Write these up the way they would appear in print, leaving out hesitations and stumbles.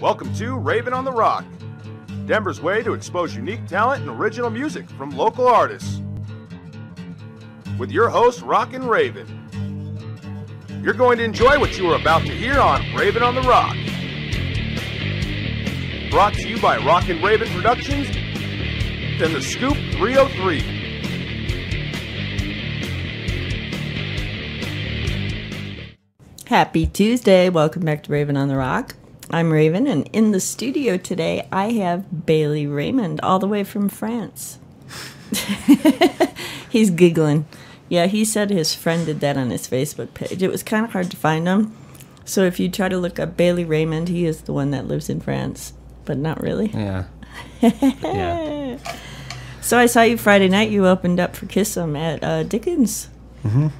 Welcome to Raven on the Rock, Denver's way to expose unique talent and original music from local artists. With your host, Rockin' Raven. You're going to enjoy what you are about to hear on Raven on the Rock. Brought to you by Rockin' Raven Productions and the Scoop 303. Happy Tuesday. Welcome back to Raven on the Rock. I'm Raven, and in the studio today I have Bailey Raymond, all the way from France. He's giggling. Yeah, he said his friend did that on his Facebook page. It was kind of hard to find him. So if you try to look up Bailey Raymond, he is the one that lives in France, but not really. Yeah. Yeah. So I saw you Friday night. You opened up for Kiss 'Em at Dickens. Mm-hmm.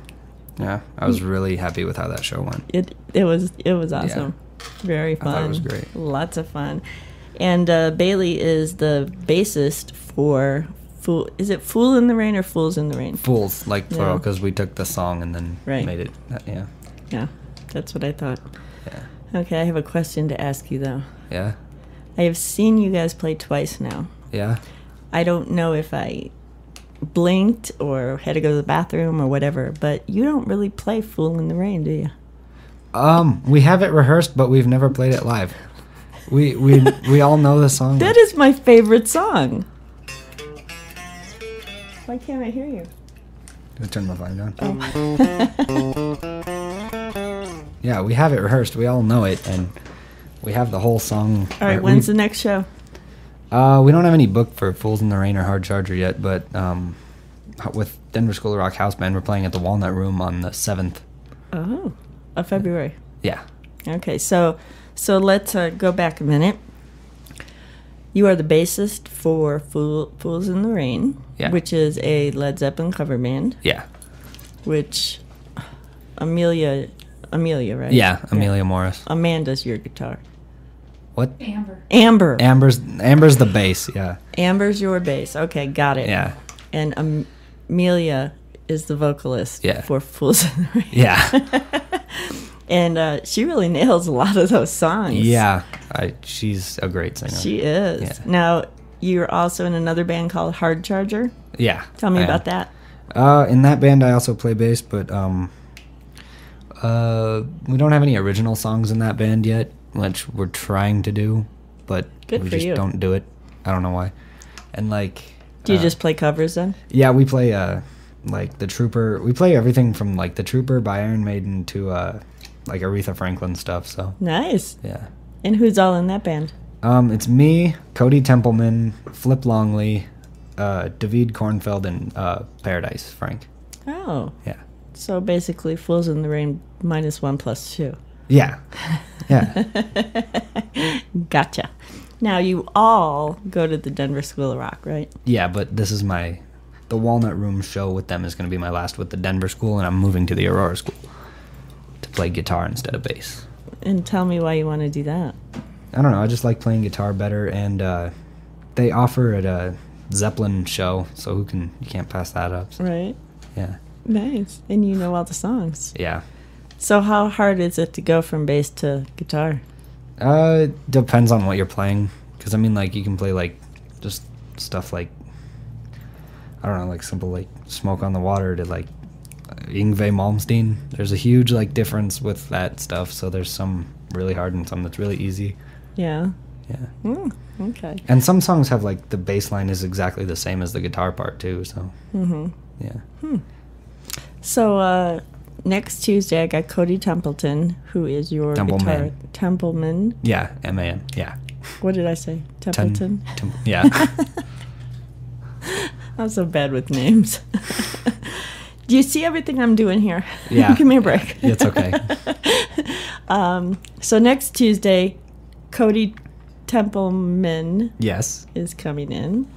Yeah, I was really happy with how that show went. It was awesome. Yeah. Very fun. I thought it was great. Lots of fun. And Bailey is the bassist for Fool. Is it Fool in the Rain or Fools in the Rain? Fools, like plural, because we took the song and then made it. Yeah. Yeah, that's what I thought. Yeah. Okay, I have a question to ask you though. Yeah. I have seen you guys play twice now. Yeah. I don't know if I blinked or had to go to the bathroom or whatever, but you don't really play Fool in the Rain, do you? We have it rehearsed, but we've never played it live. We all know the song. That is my favorite song. Why can't I hear you? Just turn my volume down. Oh. Yeah, we have it rehearsed. We all know it, and we have the whole song. All right, when's the next show? We don't have any booked for Fools in the Rain or Hard Charger yet, but with Denver School of Rock House Band, we're playing at the Walnut Room on the 7th. Oh, of February. Yeah. Okay, so let's go back a minute. You are the bassist for Fools in the Rain, which is a Led Zeppelin cover band. Yeah. Which Amelia, right? Yeah, Amelia Morris. Amanda's your guitar. What? Amber. Amber's the bass, yeah. Amber's your bass. Okay, got it. Yeah. And Amelia is the vocalist for Fools in the Rain. Yeah. And she really nails a lot of those songs. Yeah. She's a great singer. She is. Yeah. Now, you're also in another band called Hard Charger? Yeah. Tell me about that. In that band, I also play bass, but we don't have any original songs in that band yet, which we're trying to do, but we just don't do it. I don't know why. And do you just play covers then? Yeah, we play like The Trooper. We play everything from like The Trooper by Iron Maiden to like Aretha Franklin stuff. So nice. Yeah. And who's all in that band? It's me, Cody Templeman, Flip Longley, David Kornfeld, and Paradise Frank. Oh. Yeah. So basically, Fools in the Rain -1 + 2. Yeah. Yeah. Gotcha. Now, you all go to the Denver School of Rock, right? Yeah, but this is the Walnut Room show with them is going to be my last with the Denver School, and I'm moving to the Aurora School to play guitar instead of bass. And tell me why you want to do that. I don't know. I just like playing guitar better, and they offer at a Zeppelin show, so you can't pass that up. So. Right. Yeah. Nice. And you know all the songs. Yeah. So how hard is it to go from bass to guitar? Depends on what you're playing. Because, I mean, you can play, just stuff I don't know, simple, Smoke on the Water to, Yngwie Malmsteen. There's a huge, difference with that stuff. So there's some really hard and some that's really easy. Yeah. Yeah. Okay. And some songs have, the bass line is exactly the same as the guitar part, too. So, yeah. So, next Tuesday, I got Cody Templeton, who is your guitar... Templeman. Yeah, M-A-N, yeah. What did I say? Templeton? Yeah. I'm so bad with names. Do you see everything I'm doing here? Yeah. Give me a break. It's okay. So next Tuesday, Cody Templeman is coming in.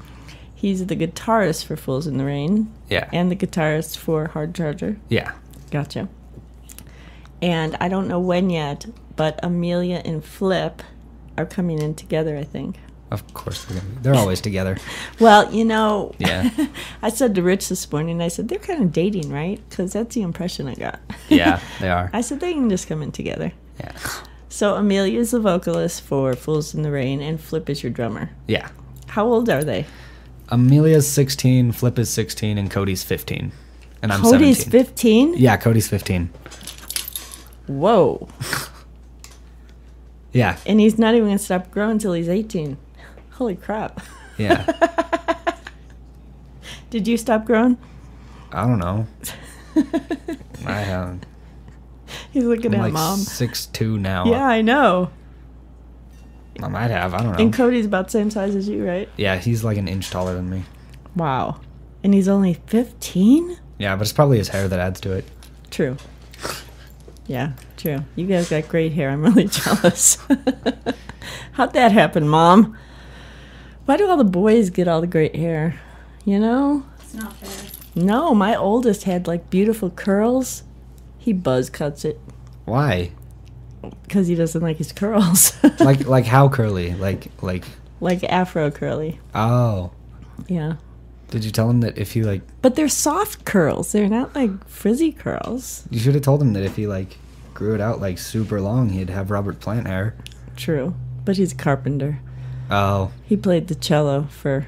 He's the guitarist for Fools in the Rain. Yeah. And the guitarist for Hard Charger. Yeah. Gotcha. And I don't know when yet, but Amelia and Flip are coming in together, I think. Of course they're always together. Well, Yeah. I said to Rich this morning, I said, they're kind of dating, right? Because that's the impression I got. Yeah, they are. I said, they can just come in together. Yeah. So Amelia's the vocalist for Fools in the Rain, and Flip is your drummer. Yeah. How old are they? Amelia's 16, Flip is 16, and Cody's 15. And I'm Cody's 17. 15? Yeah, Cody's 15. Whoa. Yeah. And he's not even going to stop growing until he's 18. Holy crap. Yeah. Did you stop growing? I don't know. I haven't. He's looking I'm at like Mom. 6'2" now. Yeah, I know. I might have. I don't know. And Cody's about the same size as you, right? Yeah, he's like an inch taller than me. Wow. And he's only 15? Yeah, but it's probably his hair that adds to it. True. Yeah, true. You guys got great hair. I'm really jealous. How'd that happen, Mom? Why do all the boys get all the great hair? You know? It's not fair. No, my oldest had like beautiful curls. He buzz cuts it. Why? Because he doesn't like his curls. like how curly? Like Afro curly. Oh. Yeah. Did you tell him that if he like... But they're soft curls. They're not like frizzy curls. You should have told him that if he like grew it out like super long, he'd have Robert Plant hair. True. But he's a carpenter. Oh. He played the cello from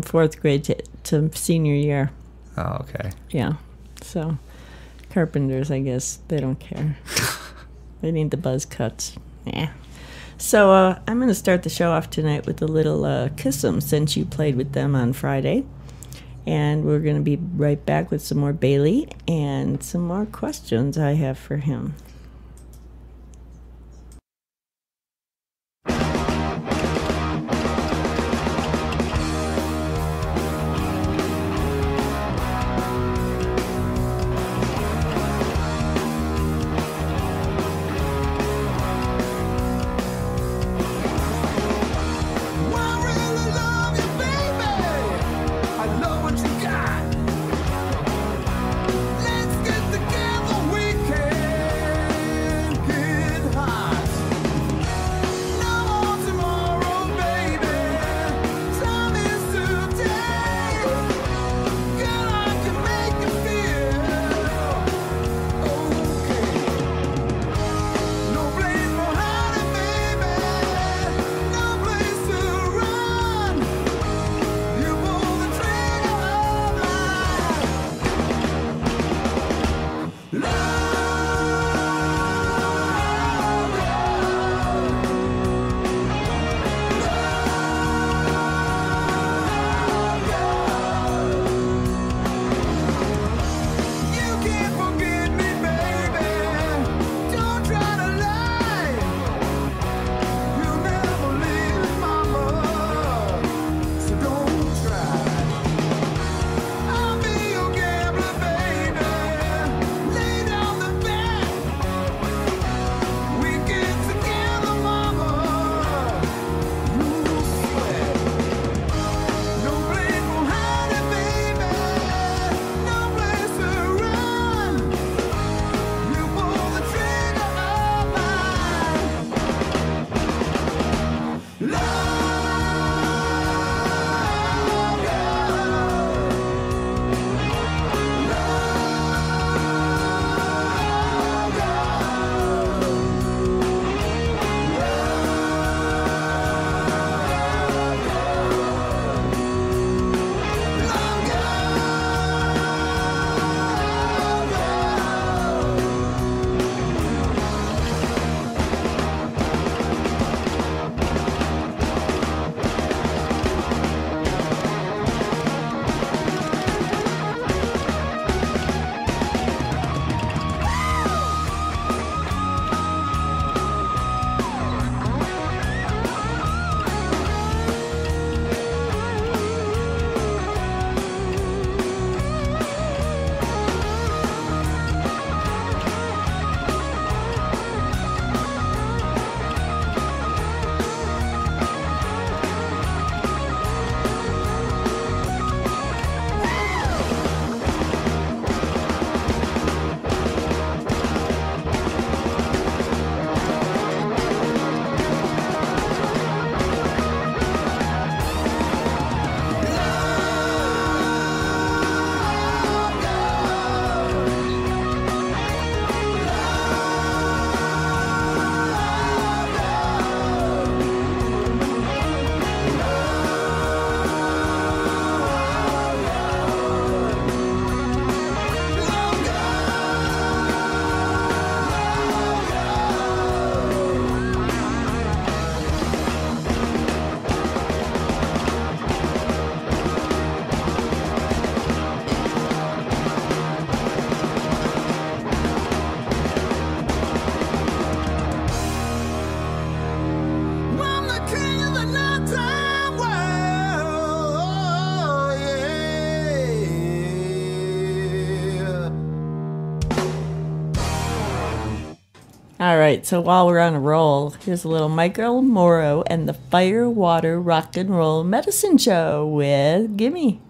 4th grade to senior year. Oh, okay. Yeah. So, carpenters, I guess, they don't care. They need the buzz cuts. Yeah. So, I'm going to start the show off tonight with a little Kiss 'Em, since you played with them on Friday. And we're going to be right back with some more Bailey and some more questions I have for him. Let's get together, we can. All right, so while we're on a roll, here's a little Michael Morrow and the Fire, Water, Rock and Roll Medicine Show with Gimme.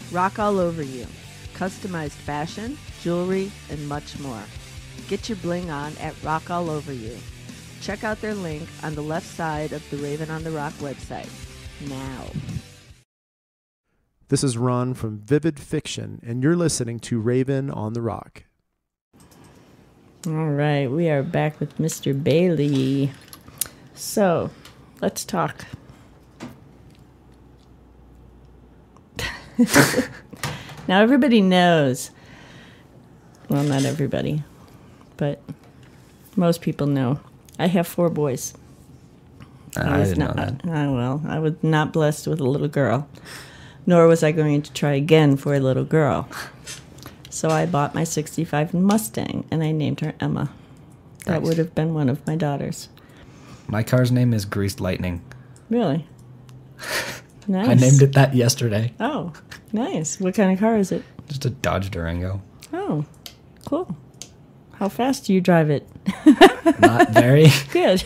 Rock All Over You, customized fashion, jewelry, and much more. Get your bling on at Rock All Over You. Check out their link on the left side of the Raven on the Rock website. Now. This is Ron from Vivid Fiction, and you're listening to Raven on the Rock. All right, we are back with Mr. Bailey. So, let's talk. Now, everybody knows, well, not everybody, but most people know, I have 4 boys. I didn't know that. Well, I was not blessed with a little girl. nor was I going to try again for a little girl. So I bought my 65 Mustang, and I named her Emma. That would have been one of my daughters. My car's name is Greased Lightning. Really? Nice. I named it that yesterday. Oh, nice. What kind of car is it? Just a Dodge Durango. Oh, cool. How fast do you drive it? Not very. Good.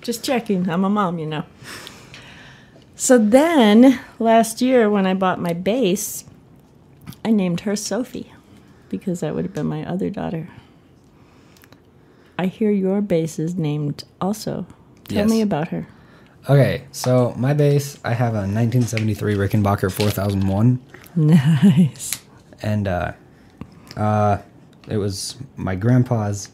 Just checking. I'm a mom, you know. So then, last year when I bought my bass, I named her Sophie because that would have been my other daughter. I hear your bass is named also. Tell me about her. Okay, so my bass, I have a 1973 Rickenbacker 4001. Nice. And it was my grandpa's,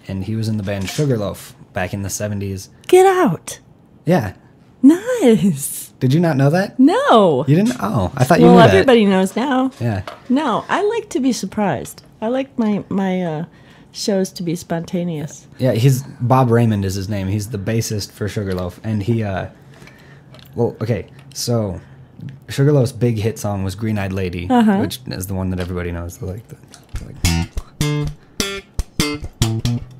and he was in the band Sugarloaf back in the 70s. Get out. Yeah. Nice. Did you not know that? No. You didn't? Oh, I thought you knew that. Well, everybody knows now. Yeah. No, I like to be surprised. I like my shows to be spontaneous. Yeah, Bob Raymond is his name. He's the bassist for Sugarloaf, and he well, okay, so Sugarloaf's big hit song was Green Eyed Lady, which is the one that everybody knows.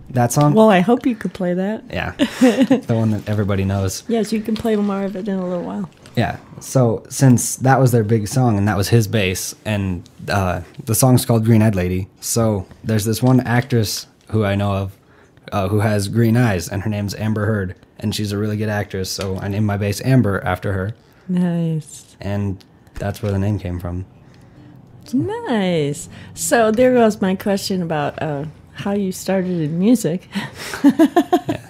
That song? Well, I hope you could play that. Yeah, the one that everybody knows. Yes, you can play more of it in a little while. Yeah, so since that was their big song and that was his bass, and the song's called Green Eyed Lady, so there's this one actress who I know of who has green eyes, and her name's Amber Heard, and she's a really good actress, so I named my bass Amber after her. Nice. And that's where the name came from. So. Nice. So there goes my question about how you started in music. Yeah.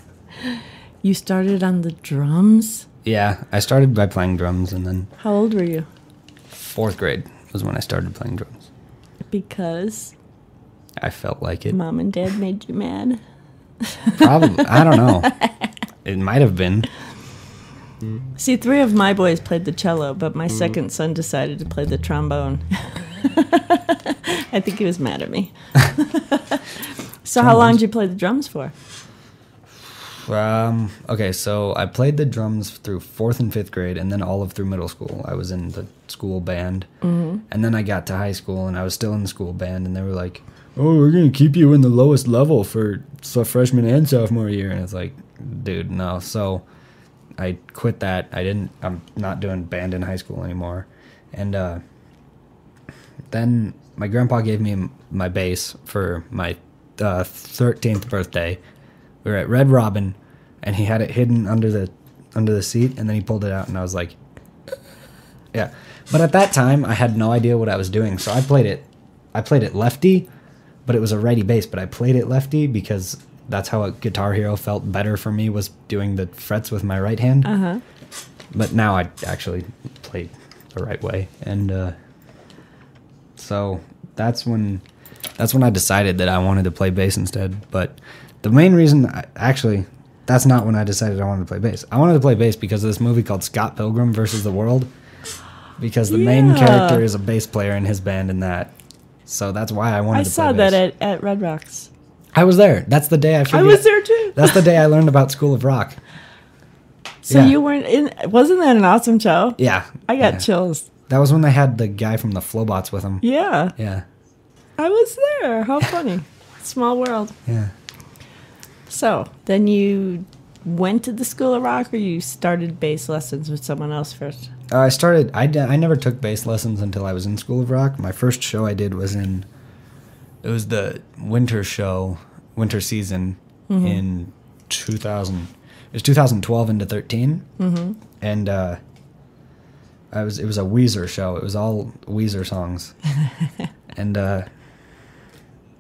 You started on the drums? Yeah, I started by playing drums, and then... How old were you? 4th grade was when I started playing drums. Because? I felt like it. Mom and Dad made you mad? Probably. I don't know. It might have been. See, 3 of my boys played the cello, but my second son decided to play the trombone. I think he was mad at me. So how long did you play the drums for? Okay, so I played the drums through 4th and 5th grade, and then all of through middle school. I was in the school band. And then I got to high school, and I was still in the school band, and they were like, oh, we're going to keep you in the lowest level for freshman and sophomore year. And it's like, dude, no. So I quit that. I'm not doing band in high school anymore. And then my grandpa gave me my bass for my 13th birthday. We were at Red Robin, and he had it hidden under the seat, and then he pulled it out, and I was like, yeah. But at that time, I had no idea what I was doing, so I played it lefty, but it was a righty bass, but I played it lefty because that's how a Guitar Hero felt better for me, was doing the frets with my right hand. But now I actually play the right way, and so that's when I decided that I wanted to play bass instead. But the main reason, that's not when I decided I wanted to play bass. I wanted to play bass because of this movie called Scott Pilgrim versus the World, because the main character is a bass player in his band in that. So that's why I wanted to play bass. I saw that at Red Rocks. I was there. That's the day I figured. I was there too. That's the day I learned about School of Rock. So you weren't in... Wasn't that an awesome show? Yeah. I got chills. That was when they had the guy from the Flowbots with them. Yeah. Yeah. I was there. How funny. Small world. Yeah. So, then you went to the School of Rock, or you started bass lessons with someone else first? I never took bass lessons until I was in School of Rock. My first show I did was it was the winter season in 2000. It was 2012 into 13. And it was a Weezer show. It was all Weezer songs. And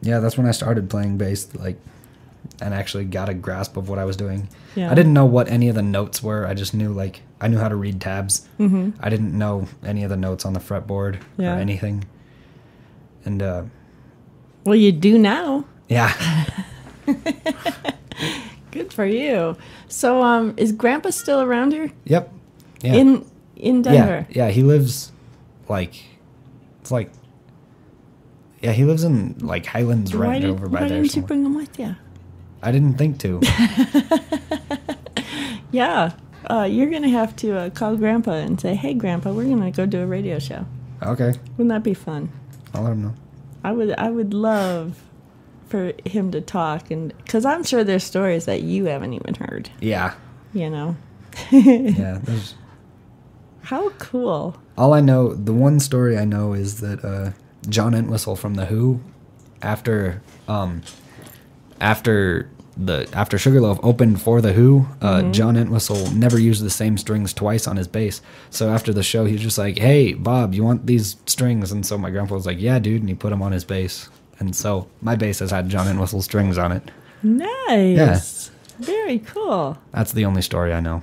yeah, that's when I started playing bass, and actually got a grasp of what I was doing. Yeah. I didn't know what any of the notes were. I just knew, I knew how to read tabs. I didn't know any of the notes on the fretboard or anything. And, well, you do now. Yeah. Good for you. So, is Grandpa still around here? Yep. Yeah. In Denver? Yeah, he lives, he lives in, Highlands Ranch over by there. Why didn't you bring him with you? I didn't think to. Yeah. You're going to have to call Grandpa and say, hey, Grandpa, we're going to go do a radio show. Okay. Wouldn't that be fun? I'll let him know. I would love for him to talk, and because I'm sure there's stories that you haven't even heard. Yeah. You know? Yeah. There's... How cool. All I know, the one story I know is that John Entwistle from The Who, after Sugarloaf opened for The Who, John Entwistle never used the same strings twice on his bass. So after the show, he was just like, hey, Bob, you want these strings? And so my grandpa was like, yeah, dude, and he put them on his bass. And so my bass has had John Entwistle strings on it. Nice. Yeah. Very cool. That's the only story I know.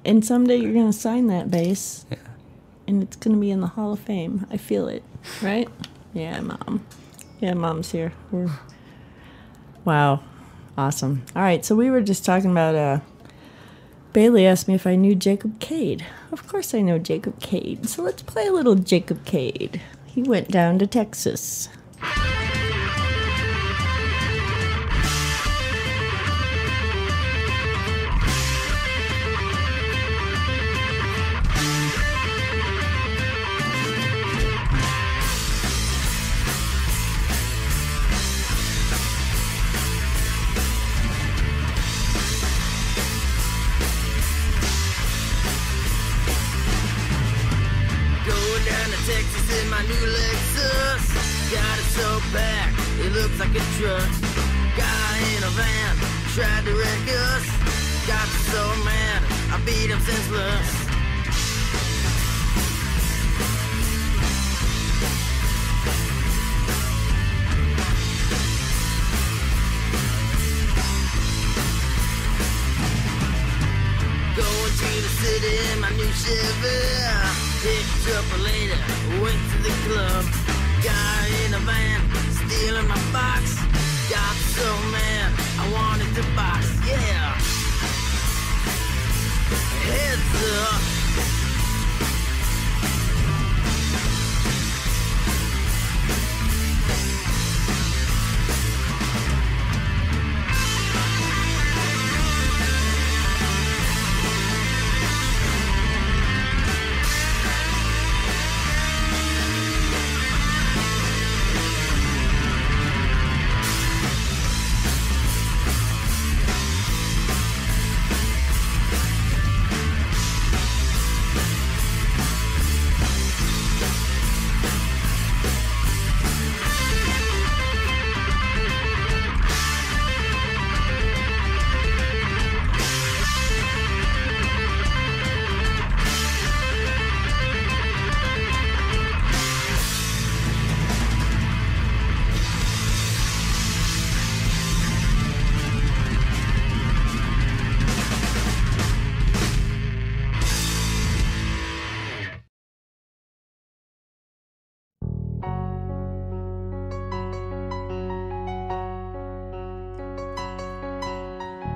And someday you're going to sign that bass. Yeah. And it's going to be in the Hall of Fame. I feel it. Right? Yeah, Mom. Yeah, Mom's here. Wow. Awesome. All right, so we were just talking about... Bailey asked me if I knew Jacob Cade. Of course I know Jacob Cade. So let's play a little Jacob Cade. He went down to Texas. Like a truck, guy in a van tried to wreck us. Got so mad, I beat him senseless. Going to the city in my new Chevy, picked up a lady, went to the club. Guy in a van, stealing my box. Got so mad, I wanted to box, yeah. Heads up.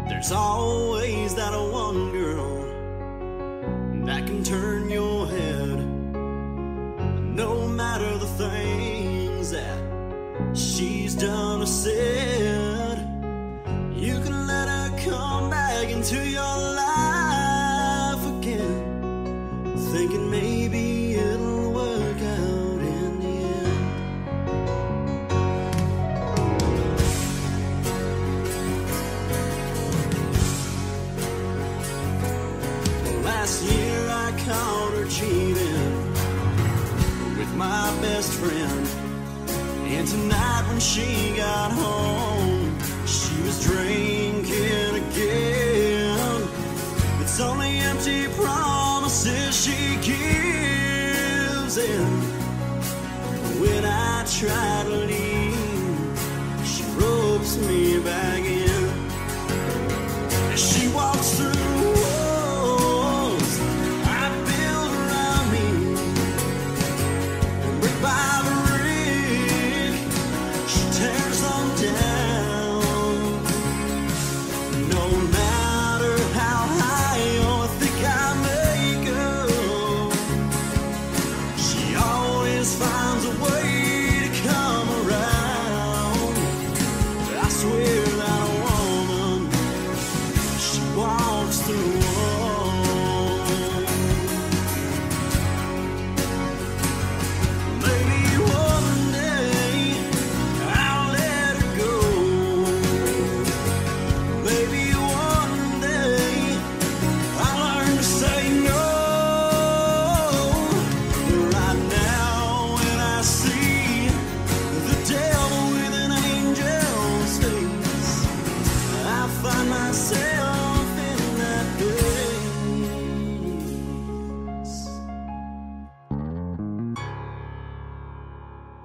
There's always that one girl that can turn your head. No matter the things that she's done or said, you can let her come back into your life again, thinking maybe it'll work out in the end. Last year I caught her cheating with my best friend, and tonight when she got home, she was drinking again. It's only empty promises she gives, and when I try to leave, she ropes me back in. As she walks through by the rig, she tears them down. No matter how high or thick I may go, she always finds a way to come around. I swear that a woman, she walks through walls.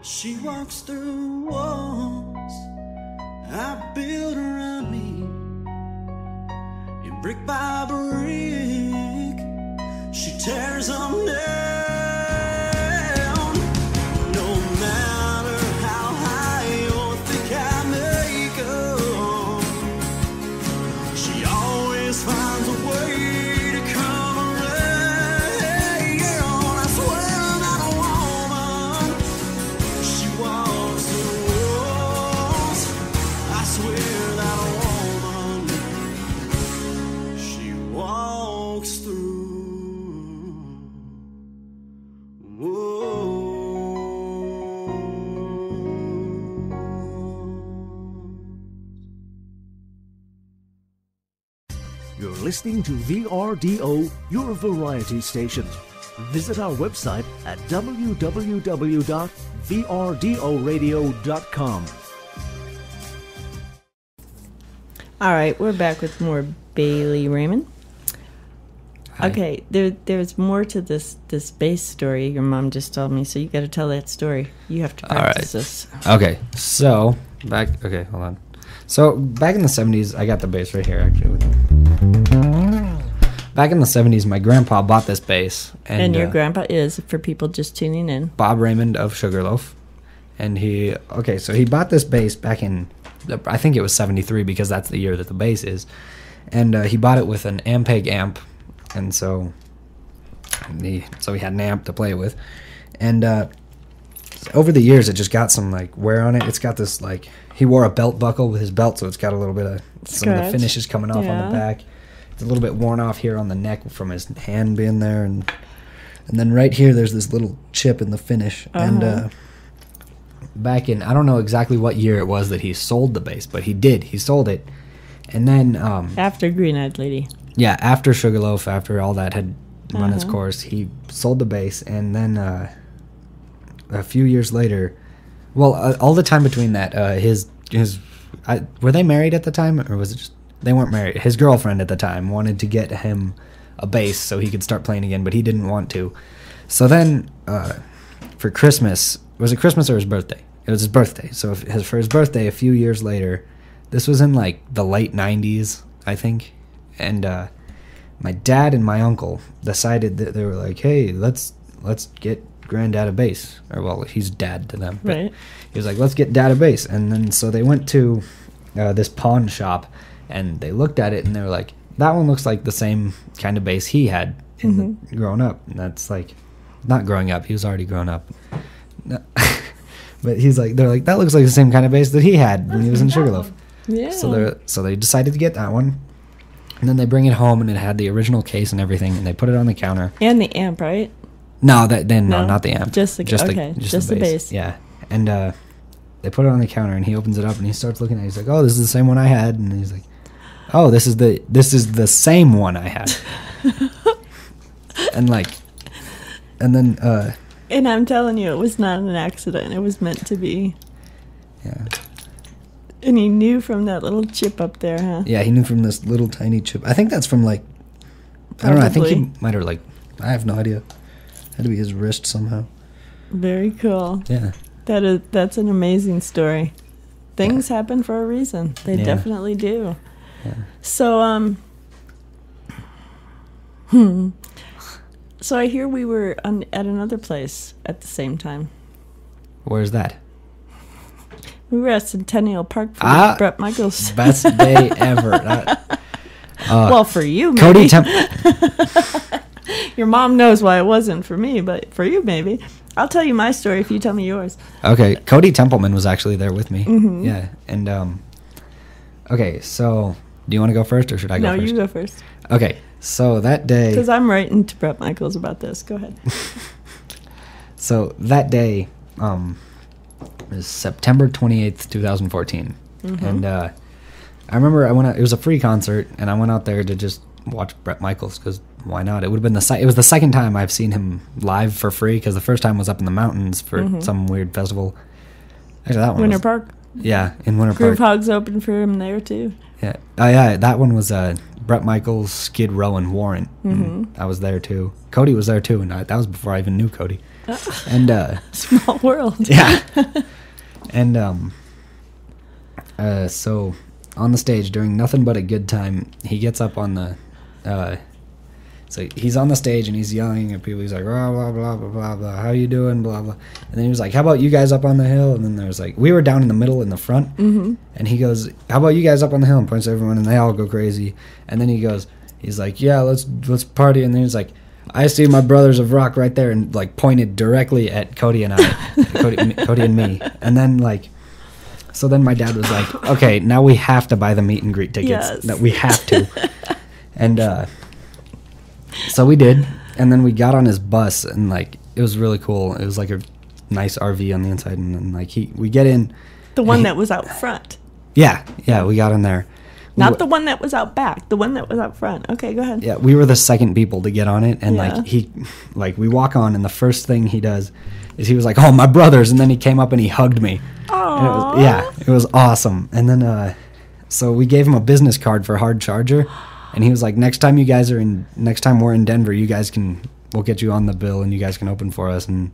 She walks through walls I build around me, and brick by brick she tears them down. No matter how high or thick I make 'em, she always finds a way to come around. I swear that a woman, she walks through walls. I swear that a woman, she walks through walls. You're listening to VRDO, your variety station. Visit our website at www.vrdoradio.com. All right, we're back with more Bailey Raymond. Hi. Okay, there's more to this bass story your mom just told me, so you got to tell that story. You have to practice this. Okay, so okay, hold on. So back in the 70s, I got the bass right here actually. Back in the 70s, my grandpa bought this bass. And your grandpa is, for people just tuning in, Bob Raymond of Sugarloaf. And he bought this bass back in, I think it was 73, because that's the year that the bass is. And he bought it with an Ampeg amp. And so he had an amp to play it with. And over the years, it just got some like wear on it. It's got this like, he wore a belt buckle with his belt, so it's got a little bit of some of the finishes coming off on the back. It's a little bit worn off here on the neck from his hand being there, and then right here there's this little chip in the finish. And back in, I don't know exactly what year it was that he sold the bass, but he sold it. And then after Green Eyed Lady. Yeah, after Sugarloaf, after all that had run its course, he sold the bass. And then a few years later, well, all the time between that, were they married at the time, or was it just, they weren't married? His girlfriend at the time wanted to get him a bass so he could start playing again, but he didn't want to. So then, for Christmas, was it Christmas or his birthday? It was his birthday. So for his birthday, a few years later, this was in like the late 90s, I think, and my dad and my uncle decided that they were like, hey, let's get Granddad a bass. Or, well, he's dad to them. But right. He was like, let's get Dad a bass. And then so they went to this pawn shop, and they looked at it, and they were like, that one looks like the same kind of bass he had growing up. And that's like, not growing up, he was already grown up. No. But they're like, that looks like the same kind of bass that he had when he was in Sugarloaf. Yeah. So they decided to get that one. And then they bring it home, and it had the original case and everything, and they put it on the counter. And the amp, right? No, no, not the amp. Just the bass. Yeah. And they put it on the counter, and he opens it up, and he starts looking at it. He's like, oh, this is the same one I had. And he's like, oh, this is the same one I had. And then and I'm telling you, it was not an accident. It was meant to be. Yeah. And he knew from that little chip up there, huh? Yeah, he knew from this little tiny chip. I think that's from I don't know. I think he might have I have no idea. Had to be his wrist somehow. Very cool. Yeah. That's an amazing story. Things happen for a reason. They definitely do. Yeah. So so I hear we were at another place at the same time. Where's that? We were at Centennial Park for Bret Michaels. Best day ever. Well, for you, maybe. Cody Your mom knows why it wasn't for me, but for you, maybe. I'll tell you my story if you tell me yours. Okay, Cody Templeman was actually there with me. Mm-hmm. Yeah, and okay, so do you want to go first, or should I go first? No, you go first. Okay, so that day... Because I'm writing to Bret Michaels about this. Go ahead. So that day was September 28th, 2014. Mm-hmm. And I remember it was a free concert, and I went out there to just watch Bret Michaels, because why not? It would have been it was the second time I've seen him live for free, because the first time was up in the mountains for some weird festival. Actually, that one Winter Park. Yeah, in Winter Groove Park. Hogs opened for him there too. Yeah. Oh yeah, that one was Bret Michaels, Skid Row, and Warrant. Mm-hmm. I was there too. Cody was there too, and that was before I even knew Cody. And small world. Yeah. And so on the stage doing Nothing But a Good Time, he gets up on the so he's on the stage and he's yelling at people. He's like, blah, blah, blah, blah, blah, blah, how you doing, blah, blah. And then he was like, how about you guys up on the hill? And then there was like, we were down in the middle in the front. Mm-hmm. And he goes, how about you guys up on the hill? And points to everyone, and they all go crazy. And then he's like, yeah, let's party. And then he's like, I see my brothers of rock right there, and like pointed directly at Cody and I, Cody and me. And then like, so then my dad was like, okay, now we have to buy the meet and greet tickets. Yes. That we have to. And so we did, and then we got on his bus, and like it was really cool. It was like a nice RV on the inside, and then like we get in. The one that was out front. Yeah, we got in there. Not the one that was out back, the one that was out front. Okay, go ahead. Yeah, we were the second people to get on it, and like we walk on, and the first thing he does is he was like, "Oh, my brothers," and then he came up and he hugged me. Aww. It was awesome. And then so we gave him a business card for Hard Charger. And he was like, next time we're in Denver, we'll get you on the bill and you guys can open for us. And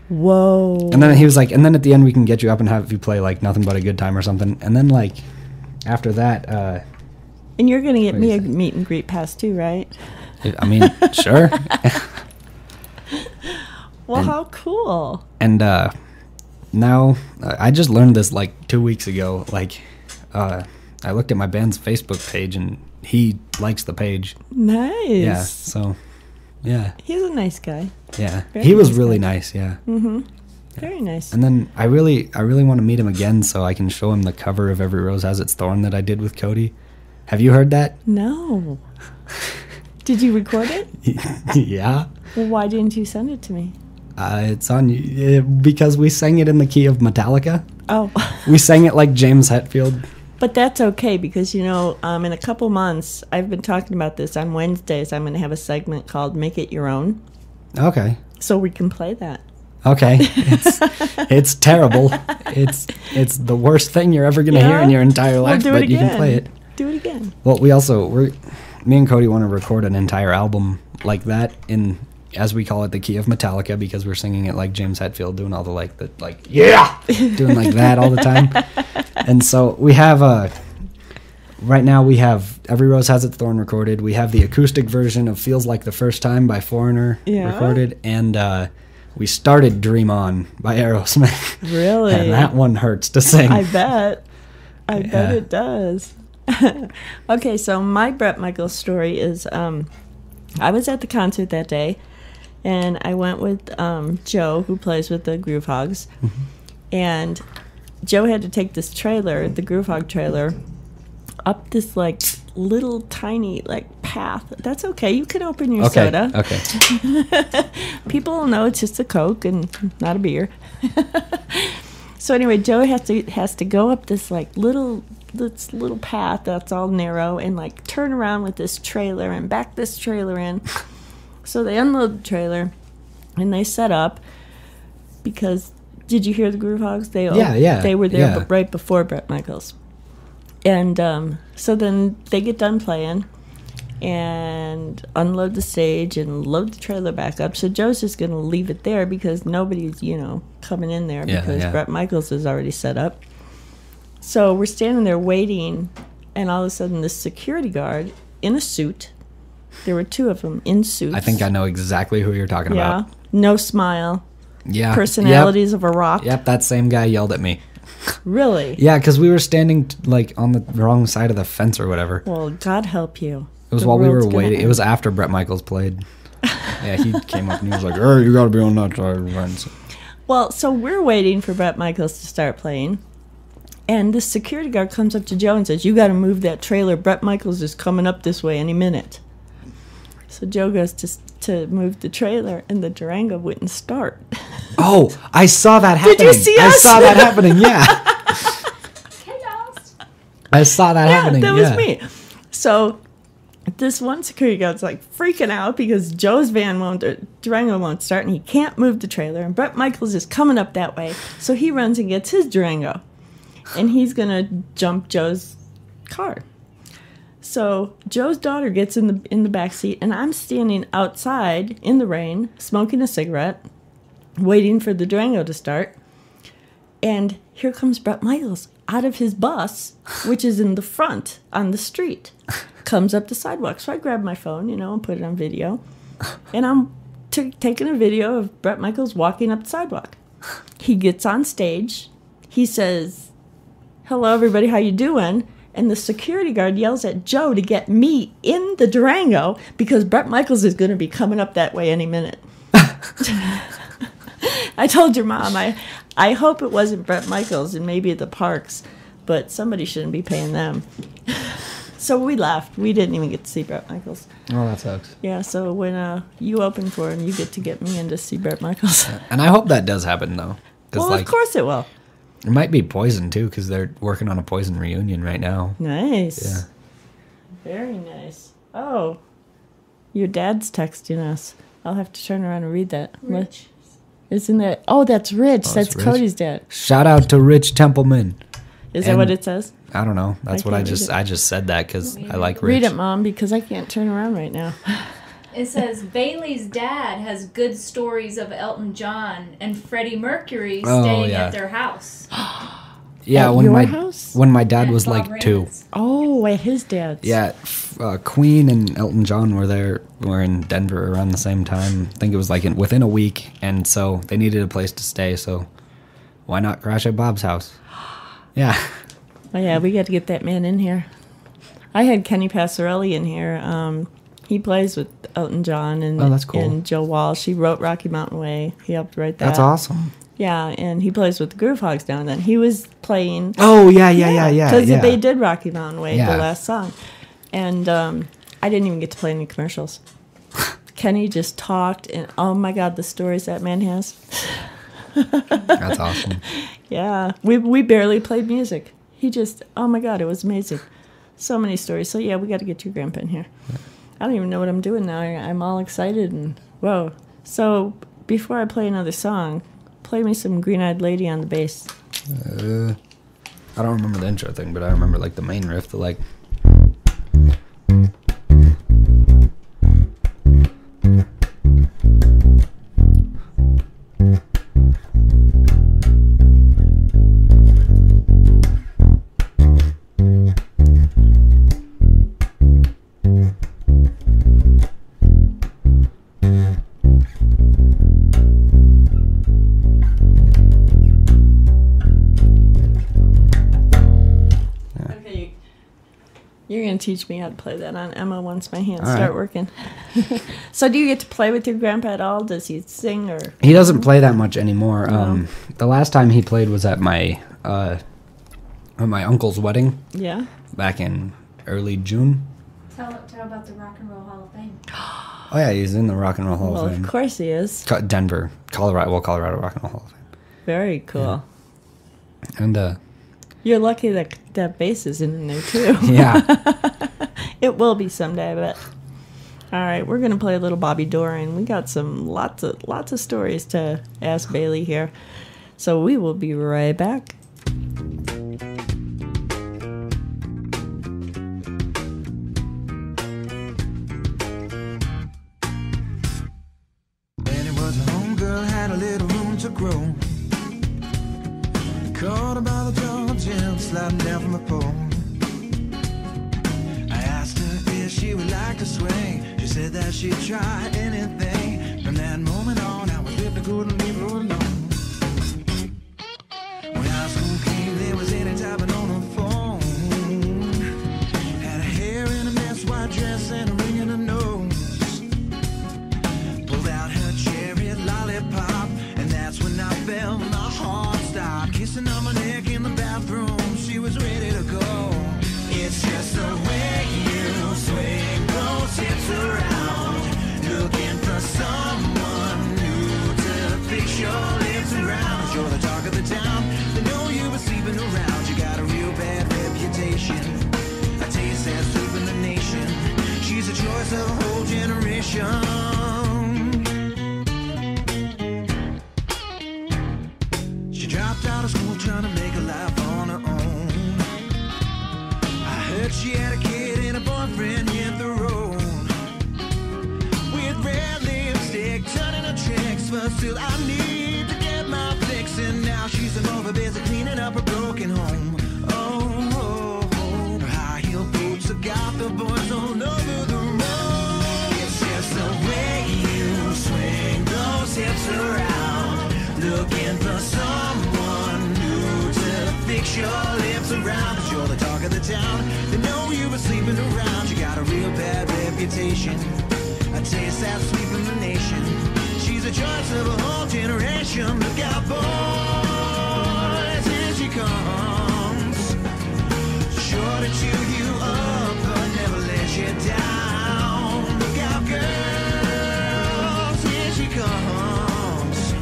whoa. And then he was like, and then at the end we can get you up and have you play like Nothing But a Good Time or something. And then like after that, and you're gonna get me a meet and greet pass too, right? I mean, sure. Well, how cool. And now I just learned this like 2 weeks ago. Like I looked at my band's Facebook page and he likes the page. Nice. Yeah, so, yeah. He's a nice guy. Yeah, Very he was nice really guy. nice, yeah. Mm-hmm. Yeah. Very nice. And then I really want to meet him again so I can show him the cover of Every Rose Has Its Thorn that I did with Cody. Have you heard that? No. Did you record it? Yeah. Well, why didn't you send it to me? It's on because we sang it in the key of Metallica. Oh. We sang it like James Hetfield. But that's okay because, in a couple months, I've been talking about this. On Wednesdays, I'm going to have a segment called Make It Your Own. Okay. So we can play that. Okay. It's terrible. It's the worst thing you're ever going to hear in your entire life, but you can play it. Do it again. Well, me and Cody want to record an entire album like that in, as we call it, the key of Metallica, because we're singing it like James Hetfield, doing all the doing like that all the time. And so we have right now we have Every Rose Has Its Thorn recorded. We have the acoustic version of Feels Like the First Time by Foreigner recorded, and we started Dream On by Aerosmith. Really? And that one hurts to sing. I bet. I bet it does. Okay, so my Bret Michaels story is I was at the concert that day, and I went with Joe, who plays with the Groove Hogs, and Joe had to take this trailer, the Groove Hog trailer, up this like little tiny like path. That's okay. You can open your soda. Okay. People will know it's just a Coke and not a beer. So anyway, Joe has to go up this like little path that's all narrow and like turn around with this trailer and back this trailer in. So they unload the trailer and they set up because. Did you hear the Groove Hogs? They were there right before Bret Michaels. And so then they get done playing and unload the stage and load the trailer back up. So Joe's just going to leave it there because nobody's, coming in there because Bret Michaels is already set up. So we're standing there waiting, and all of a sudden this security guard in a suit, there were two of them in suits. I think I know exactly who you're talking about. No smile. Yeah. Personalities of a rock. Yep, that same guy yelled at me. Really? Yeah, because we were standing like on the wrong side of the fence or whatever. Well, God help you. It was while we were waiting. It was after Bret Michaels played. Yeah, he came up and he was like, "Hey, you got to be on that side of the fence." Well, so we're waiting for Bret Michaels to start playing, and this security guard comes up to Joe and says, "You got to move that trailer. Bret Michaels is coming up this way any minute." So Joe goes to move the trailer, and the Durango wouldn't start. Oh, I saw that happening. Did you see us? I saw that happening, yeah. Hey, dolls. I saw that happening, that was me. So this one security guard's like freaking out because Joe's Durango won't start, and he can't move the trailer, and Bret Michaels is coming up that way. So he runs and gets his Durango, and he's going to jump Joe's car. So Joe's daughter gets in the back seat, and I'm standing outside in the rain, smoking a cigarette, waiting for the Durango to start. And here comes Bret Michaels out of his bus, which is in the front on the street, comes up the sidewalk. So I grabbed my phone, and put it on video. And I'm taking a video of Bret Michaels walking up the sidewalk. He gets on stage. He says, "Hello, everybody. How you doing?" And the security guard yells at Joe to get me in the Durango because Bret Michaels is going to be coming up that way any minute. I told your mom, I hope it wasn't Bret Michaels and maybe the Parks, but somebody shouldn't be paying them. So we left. We didn't even get to see Bret Michaels. Oh, that sucks. Yeah, so when you open for him, you get to get me in to see Bret Michaels. And I hope that does happen, though. Well, of course it will. It might be Poison, too, because they're working on a Poison reunion right now. Nice. Yeah. Very nice. Oh, your dad's texting us. I'll have to turn around and read that. Rich. Isn't that? Oh, that's Rich. That's Rich. Cody's dad. Shout out to Rich Templeman. Is that what it says? I don't know. That's what I just said that because I like Rich. Read it, Mom, because I can't turn around right now. It says Bailey's dad has good stories of Elton John and Freddie Mercury staying at their house. Yeah, at your house? When my dad was like Raymond's. 2. Oh, at his dad's. Yeah, Queen and Elton John were in Denver around the same time. I think it was like within a week, and so they needed a place to stay. So why not crash at Bob's house? Yeah. Oh yeah, we got to get that man in here. I had Kenny Passarelli in here. He plays with Elton John and, that's cool. and Joe Walsh. He wrote Rocky Mountain Way. He helped write that. That's awesome. Yeah, and he plays with the Groove Hogs now and then. He was playing... Oh, yeah. Because they did Rocky Mountain Way, the last song. And I didn't even get to play any commercials. Kenny just talked, and oh my God, the stories that man has. That's awesome. Yeah, we barely played music. He just, oh my God, it was amazing. So many stories. So yeah, we got to get your grandpa in here. I don't even know what I'm doing now. I'm all excited and whoa. So before I play another song, play me some Green Eyed Lady on the bass. I don't remember the intro thing, but I remember like the main riff, the like. You're going to teach me how to play that on Emma once my hands start working. So do you get to play with your grandpa at all? Does he sing or? He doesn't play that much anymore. No. The last time he played was at my uncle's wedding. Yeah. Back in early June. Tell about the Rock and Roll Hall of Fame. Oh yeah, he's in the Rock and Roll Hall of Fame. Well, of course he is. Denver, Colorado Rock and Roll Hall of Fame. Very cool. Yeah. And you're lucky that bass is in there too. Yeah. It will be someday, I bet. All right, we're gonna play a little Bobby Doran. We got lots of stories to ask Bailey here, so we will be right back. Sliding down from the pole, I asked her if she would like to swing. She said that she'd try anything. From that moment on, I was living, I couldn't leave her alone. When high school came, there was any typing on the phone. Had her hair in a mess, white dress, and a ring in her nose. Pulled out her cherry lollipop, and that's when I felt my heart stop. Kissing on my neck in the bathroom. She was ready to go. It's just the way you swing those hips around, looking for someone new to fix your lips around. You're the talk of the town. They know you were sleeping around. You got a real bad reputation, a taste that's sweeping the nation. She's a choice of a whole generation. She dropped out of school trying to make a life on her own. She had a kid and a boyfriend hit the road with red lipstick, turning her tricks, but still I need town. They know you were sleeping around. You got a real bad reputation. A taste that's sweeping the nation. She's a choice of a whole generation. Look out, boys, here she comes. Sure to chew you up, but never let you down. Look out, girls, here she comes.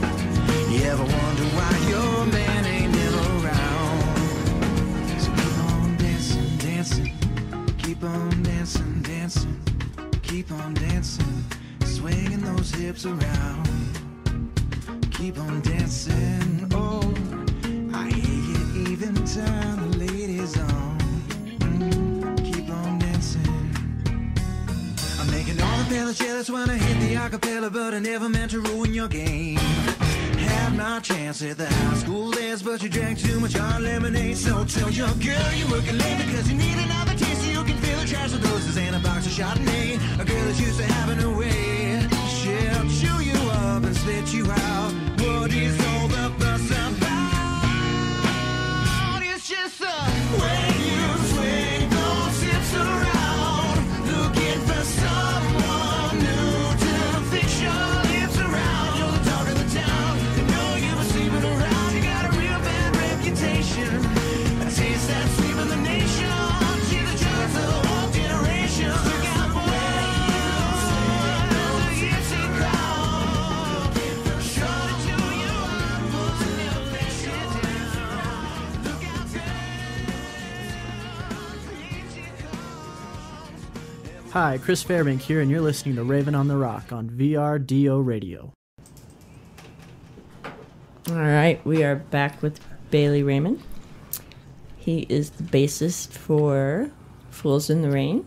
You ever wonder why your man ain't never around? So keep on dancing, dancing. Keep on dancing, dancing. Keep on dancing, swinging those hips around. Keep on dancing, oh, I hear you even turn the ladies on. Keep on dancing. I'm making all the fellas jealous when I hit the acapella, but I never meant to ruin your game. Had my chance at the high school days, but you drank too much hot lemonade. So tell your girl you're working late because you need another taste so you can feel the trash of doses and a box of Chardonnay. A girl that's used to having her way, she'll chew you up and spit you out. What is all the fuss about? It's just a way you swing those hips around, looking for someone new to fix your lips around. You're the talk of the town. They know you were sleeping around. You got a real bad reputation. A taste that's sweeping the nation. She's the choice of the whole generation. Look out, boys, here she comes. Sure to chew you up, but never let you down. Look out, here she comes. Hi, Chris Fairbank here, and you're listening to Raven on the Rock on VRDO Radio. All right, we are back with Bailey Raymond. He is the bassist for Fools in the Rain,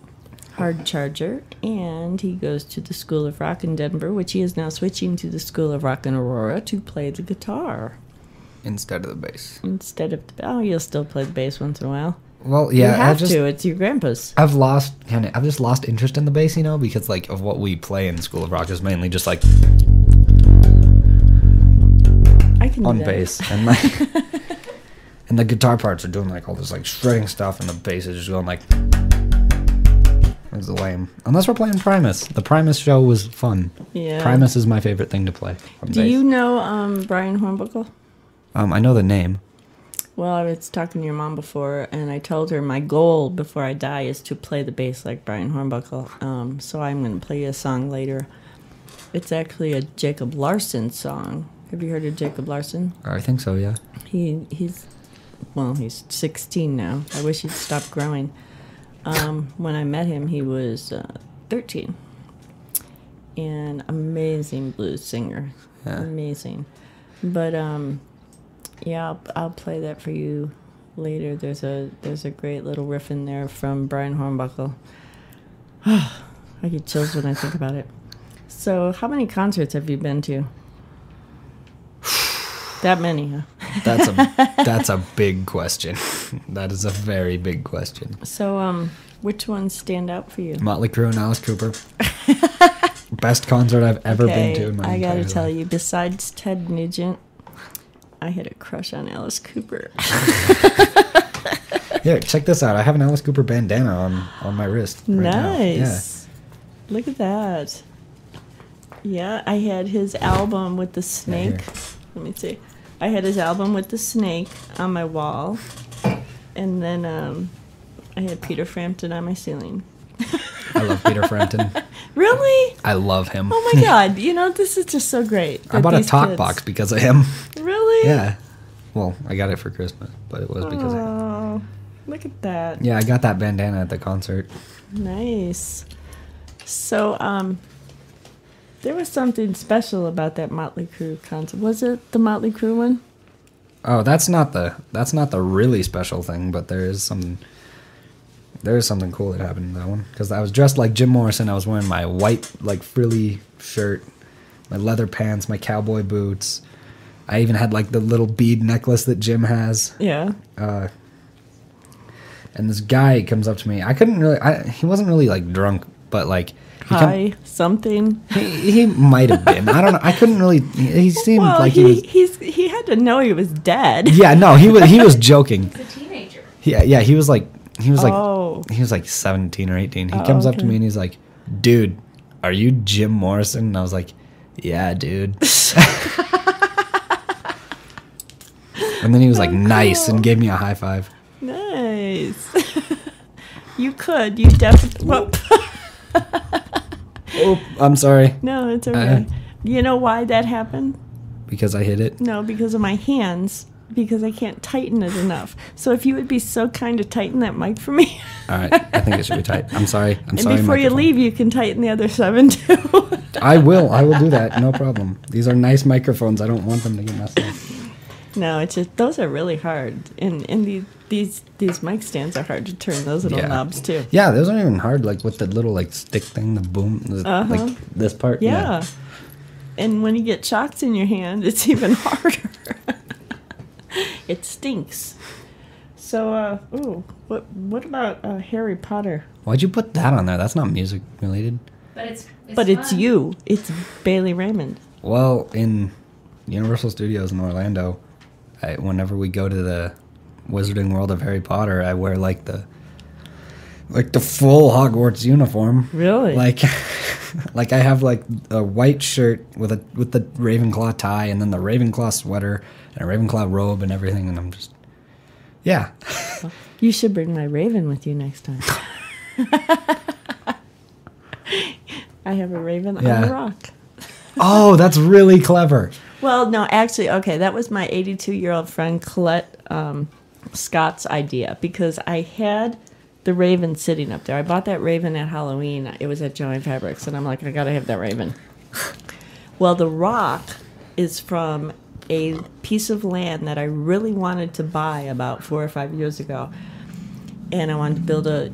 Hard Charger, and he goes to the School of Rock in Denver, which he is now switching to the School of Rock in Aurora to play the guitar. Instead of the bass. Instead of you'll still play the bass once in a while. Well, yeah, you have to. It's your grandpa's. I've just lost interest in the bass, because like of what we play in School of Rock is mainly just like I can on bass, and like and the guitar parts are doing like all this like shredding stuff, and the bass is just going like it's lame. Unless we're playing Primus. The Primus show was fun. Yeah, Primus is my favorite thing to play. Do you know Brian Hornbuckle? I know the name. Well, I was talking to your mom before, and I told her my goal before I die is to play the bass like Brian Hornbuckle. So I'm going to play you a song later. It's actually a Jacob Larson song. Have you heard of Jacob Larson? I think so, yeah. He's 16 now. I wish he'd stopped growing. When I met him, he was 13. And amazing blues singer. Yeah. Amazing. But yeah, I'll play that for you later. There's a great little riff in there from Brian Hornbuckle. I get chills when I think about it. So, how many concerts have you been to? That many, huh? That's a big question. That is a very big question. So, which ones stand out for you? Motley Crue and Alice Cooper. Best concert I've ever been to in my entire life. I gotta tell you, besides Ted Nugent, I had a crush on Alice Cooper. Here, check this out. I have an Alice Cooper bandana on my wrist right now. Nice. Yeah. Look at that. Yeah, I had his album with the snake. Yeah, let me see. I had his album with the snake on my wall. And then I had Peter Frampton on my ceiling. I love Peter Frampton. Really? I love him. Oh my God. This is just so great. I bought a talk box because of him. Really? Yeah. Well, I got it for Christmas, but it was because of him. Oh, look at that. Yeah, I got that bandana at the concert. Nice. So, there was something special about that Motley Crue concert. Was it the Motley Crue one? Oh, that's not the really special thing, but there is something cool that happened in that one. Because I was dressed like Jim Morrison. I was wearing my white, like, frilly shirt, my leather pants, my cowboy boots. I even had, like, the little bead necklace that Jim has. Yeah. And this guy comes up to me. He wasn't really, like, drunk, but, like... something. He might have been. I don't know. I couldn't really... He seemed like he had to know he was dead. Yeah, no, he was joking. He's a teenager. Yeah, he was like... he was like 17 or 18. He comes up to me and he's like, dude, are you Jim Morrison? And I was like, yeah, dude. And then he was like, nice, and gave me a high five. Nice. You definitely. Oh, I'm sorry. No, it's okay. You know why that happened? Because I hit it? No, because of my hands. Because I can't tighten it enough. So if you would be so kind to tighten that mic for me. All right. I think it should be tight. I'm sorry. And before you leave, you can tighten the other 7 too. I will do that. No problem. These are nice microphones. I don't want them to get messed up. No, it's just those are really hard. And these mic stands are hard to turn. Those little knobs too. Yeah, those aren't even hard. Like with the little like stick thing, the boom, like this part. Yeah. And when you get shocks in your hand, it's even harder. It stinks. So, what about Harry Potter? Why'd you put that on there? That's not music related. But it's you. It's Bailey Raymond. Well, in Universal Studios in Orlando, whenever we go to the Wizarding World of Harry Potter, I wear like the full Hogwarts uniform. Really? Like I have like a white shirt with the Ravenclaw tie, and then the Ravenclaw sweater and a Ravenclaw robe and everything, and I'm just You should bring my raven with you next time. I have a raven on the rock. Oh, that's really clever. Well, no, actually, okay, that was my 82-year-old friend Colette Scott's idea, because I had the raven sitting up there. I bought that raven at Halloween. It was at Joanne Fabrics, and I'm like, I gotta have that raven. Well, the rock is from a piece of land that I really wanted to buy about 4 or 5 years ago. And I wanted to build a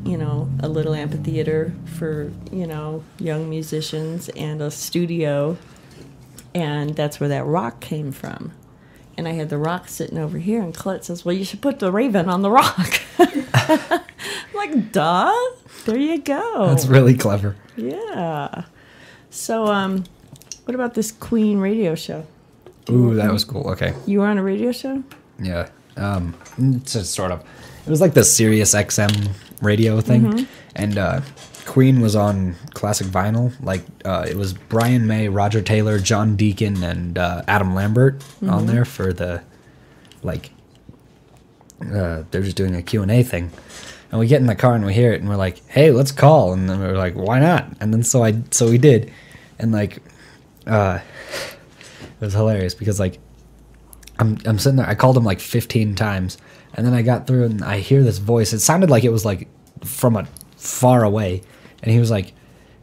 little amphitheater for, young musicians and a studio. And that's where that rock came from. And I had the rock sitting over here, and Colette says, well, you should put the raven on the rock. I'm like, duh, there you go. That's really clever. Yeah. So, what about this Queen radio show? Ooh, that was cool. Okay. You were on a radio show? Yeah. Sort of. It was like the Sirius XM radio thing. And Queen was on classic vinyl. Like, it was Brian May, Roger Taylor, John Deacon, and Adam Lambert on there for the, they're just doing a Q&A thing. And we get in the car and we hear it and we're like, hey, let's call. And then we're like, why not? And then so we did. And it was hilarious because I'm sitting there. I called him 15 times, and then I got through and I hear this voice. It sounded like it was from a far away, and he was like,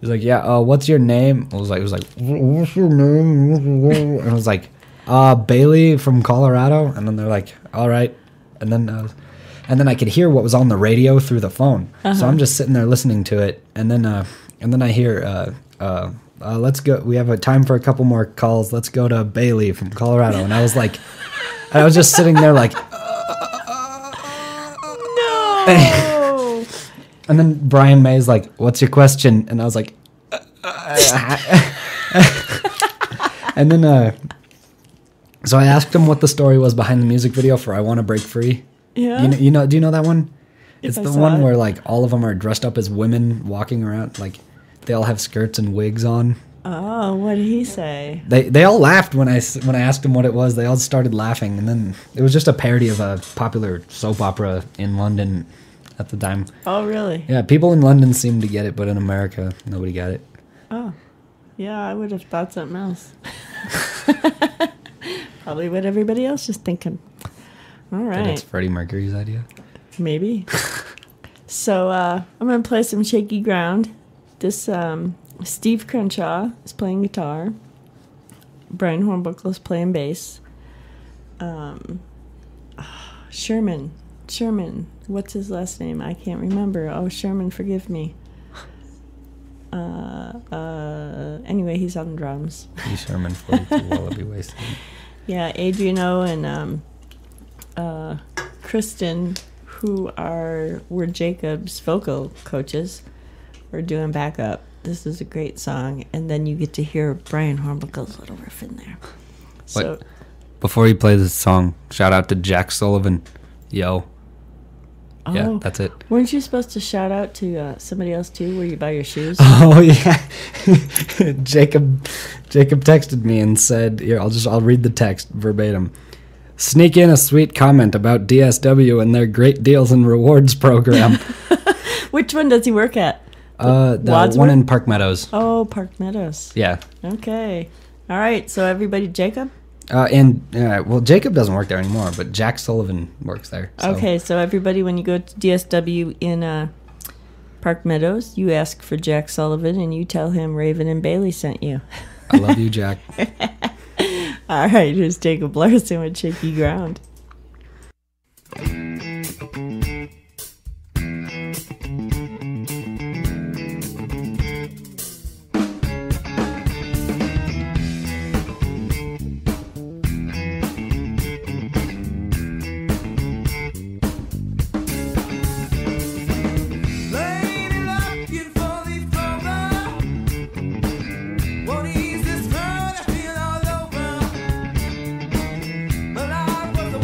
yeah, what's your name? I was like, what's your name? And I was like, Bailey from Colorado. And then they're like, all right. And then I could hear what was on the radio through the phone. So I'm just sitting there listening to it, and then I hear let's go. We have a time for a couple more calls. Let's go to Bailey from Colorado. And I was like, I was just sitting there like, no. And then Brian May's like, what's your question? And I was like, and then, so I asked him what the story was behind the music video for I Wanna Break Free. Yeah. Do you know that one? It's the one where all of them are dressed up as women walking around, they all have skirts and wigs on. Oh, what did he say? They all laughed when I asked them what it was. They all started laughing, and then it was just a parody of a popular soap opera in London at the time. Oh, really? Yeah, people in London seemed to get it, but in America, nobody got it. Oh, yeah, I would have thought something else. Probably what everybody else is thinking. All right. That's Freddie Mercury's idea? Maybe. So I'm going to play some shaky ground. This Steve Crenshaw is playing guitar. Brian Hornbuckle is playing bass. Sherman. What's his last name? I can't remember. Oh, Sherman, forgive me. Anyway, he's on drums. He's Sherman 42 Wallaby Wasted. Yeah, Adriano and Kristen, who were Jacob's vocal coaches, were doing backup. This is a great song, and then you get to hear Brian Hornbuckle's little riff in there. So, before you play this song, shout out to Jack Sullivan. Yo, Yeah, that's it. Weren't you supposed to shout out to somebody else too? Where you buy your shoes? Oh yeah, Jacob texted me and said, "Here, I'll read the text verbatim. Sneak in a sweet comment about DSW and their great deals and rewards program." Which one does he work at? The one in Park Meadows. Oh, Park Meadows. Yeah. Okay. All right. So everybody, Jacob. Well, Jacob doesn't work there anymore, but Jack Sullivan works there. So. Okay, so everybody, when you go to DSW in Park Meadows, you ask for Jack Sullivan and you tell him Raven and Bailey sent you. I love you, Jack. All right, here's Jacob Larson with Shaky Ground. What is this world I feel all over? My life was a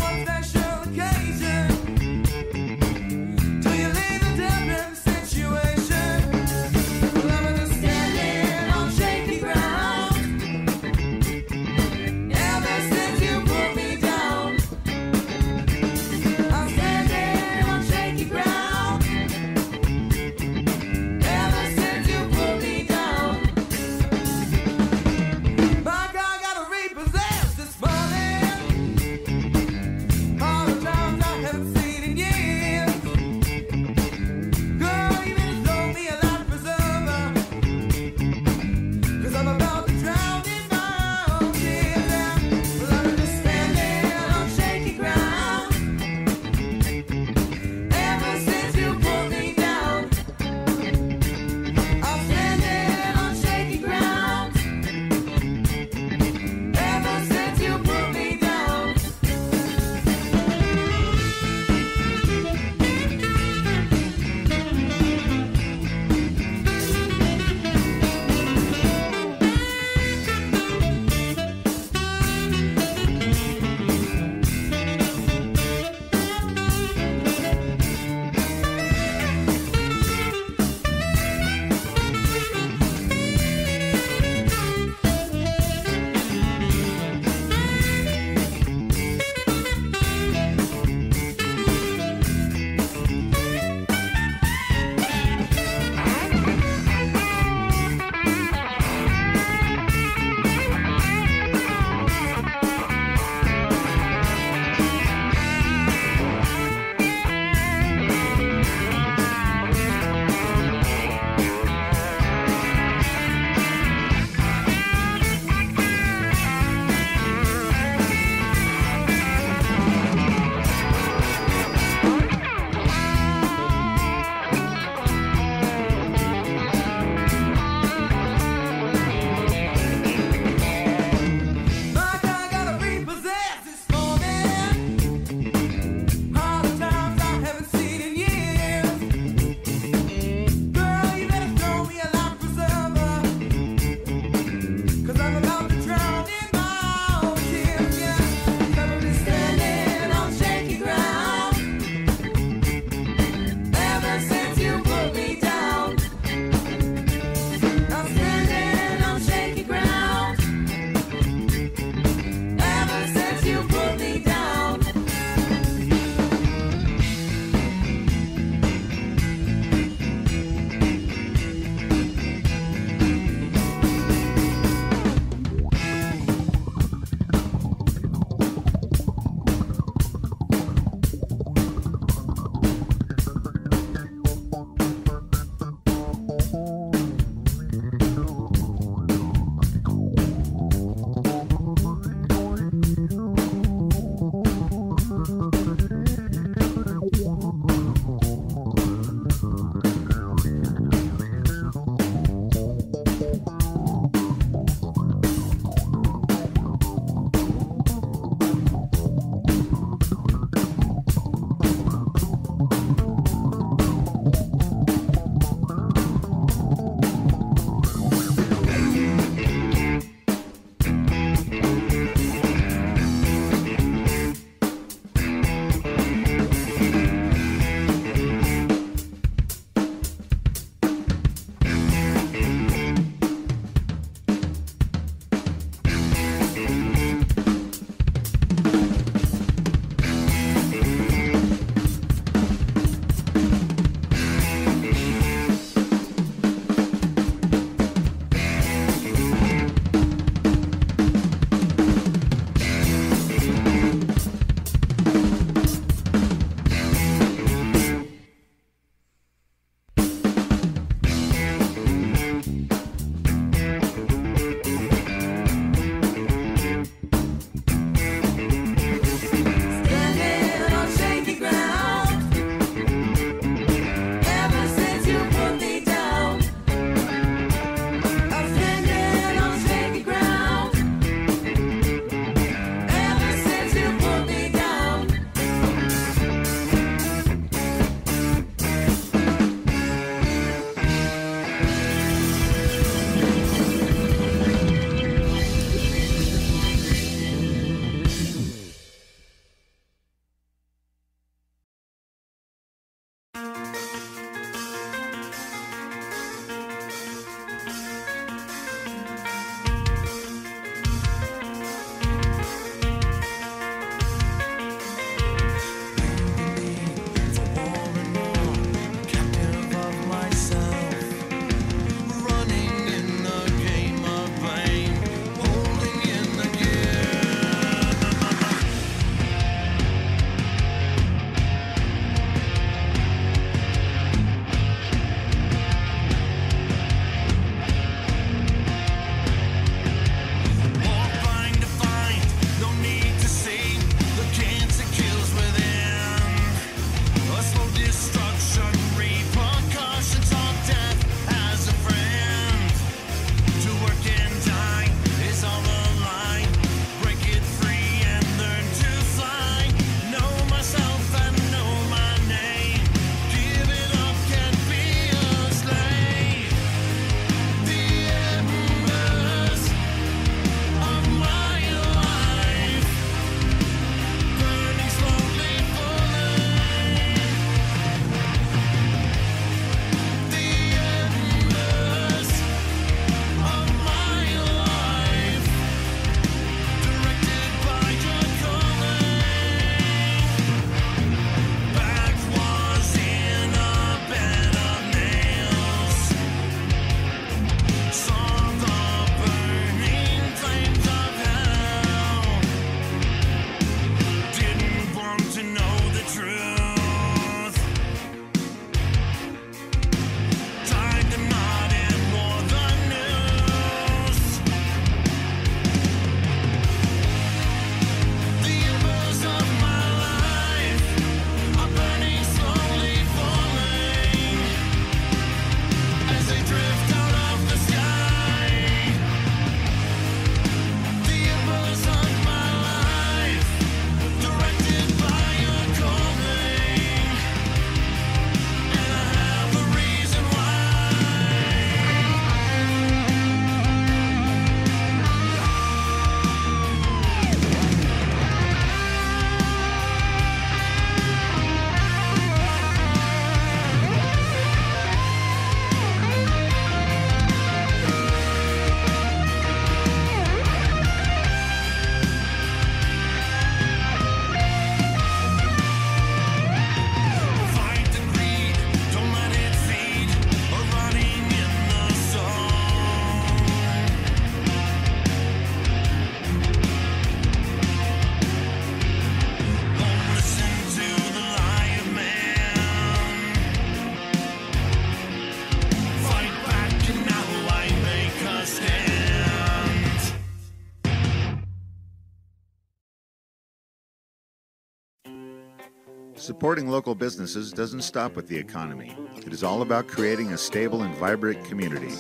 Supporting local businesses doesn't stop with the economy. It is all about creating a stable and vibrant community.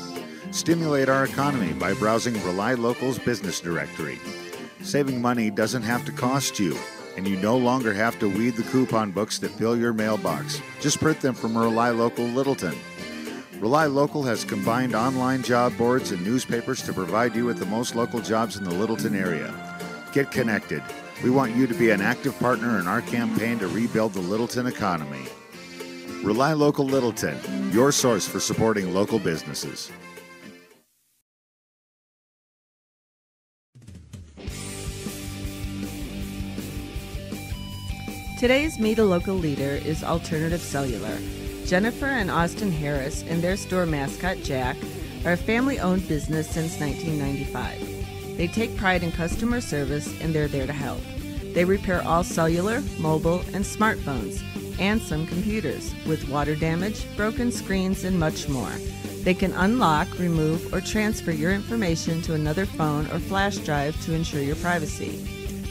Stimulate our economy by browsing Rely Local's business directory. Saving money doesn't have to cost you, and you no longer have to weed the coupon books that fill your mailbox. Just print them from Rely Local Littleton. Rely Local has combined online job boards and newspapers to provide you with the most local jobs in the Littleton area. Get connected. We want you to be an active partner in our campaign to rebuild the Littleton economy. Rely Local Littleton, your source for supporting local businesses. Today's Meet a Local Leader is Alternative Cellular. Jennifer and Austin Harris and their store mascot, Jack, are a family-owned business since 1995. They take pride in customer service and they're there to help. They repair all cellular, mobile, and smartphones, and some computers, with water damage, broken screens, and much more. They can unlock, remove, or transfer your information to another phone or flash drive to ensure your privacy.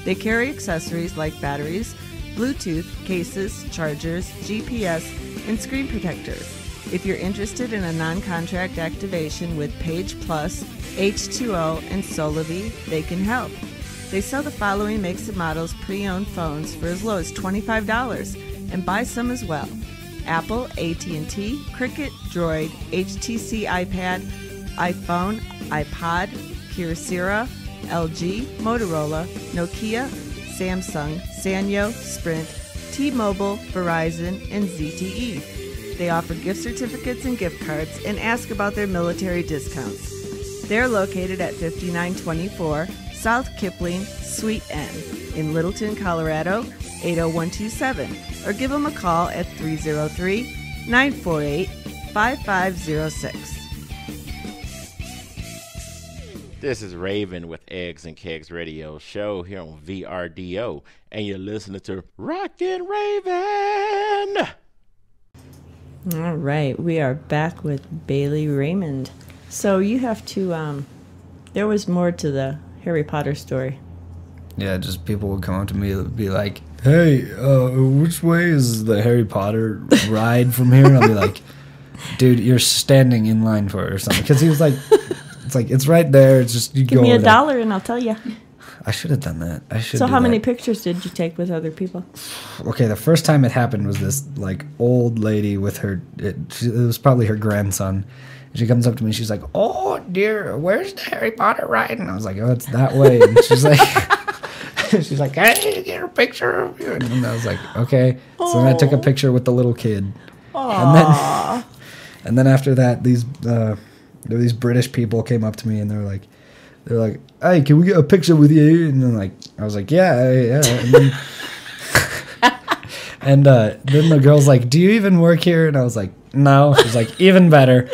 They carry accessories like batteries, Bluetooth, cases, chargers, GPS, and screen protectors. If you're interested in a non-contract activation with Page Plus, H2O, and Solavi, they can help. They sell the following makes and models pre-owned phones for as low as $25, and buy some as well: Apple, AT&T, Cricket, Droid, HTC iPad, iPhone, iPod, Kyocera, LG, Motorola, Nokia, Samsung, Sanyo, Sprint, T-Mobile, Verizon, and ZTE. They offer gift certificates and gift cards and ask about their military discounts. They're located at 5924 South Kipling, Suite N in Littleton, Colorado, 80127, or give them a call at 303-948-5506. This is Raven with Eggs and Kegs Radio Show here on VRDO, and you're listening to Rockin' Raven. All right, we are back with Bailey Raymond. So you have to, there was more to the Harry Potter story. Yeah, just people would come up to me and be like, hey, which way is the Harry Potter ride from here? And I'll be like, dude, you're standing in line for it or something. Because he was like, it's right there. It's just, you Give go me $1 and I'll tell you. I should have done that. So how many pictures did you take with other people? Okay, the first time it happened was this, like, old lady with her, it was probably her grandson. She comes up to me, she's like, oh, dear, where's the Harry Potter ride? And I was like, oh, it's that way. And she's like, hey, get a picture of you. And I was like, okay. So then I took a picture with the little kid. And then after that, these British people came up to me and they're like, hey, can we get a picture with you? And then I was like, yeah. And then the girl's like, do you even work here? And I was like, no. She's like, even better.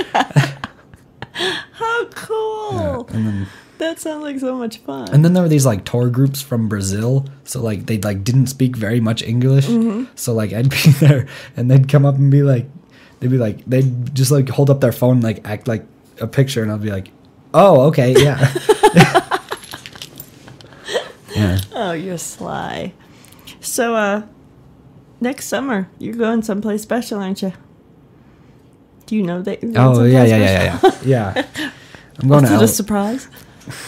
How cool. Yeah, and then, that sounds like so much fun. And then there were these tour groups from Brazil. So they didn't speak very much English. Mm-hmm. So I'd be there and they'd come up and they'd just hold up their phone and act like a picture. And I'd be like, oh, okay, yeah. Yeah. Oh, you're sly. So, next summer, you're going someplace special, aren't you? Do you know that you're going someplace special? Yeah. I'm going to LA. Is it a surprise?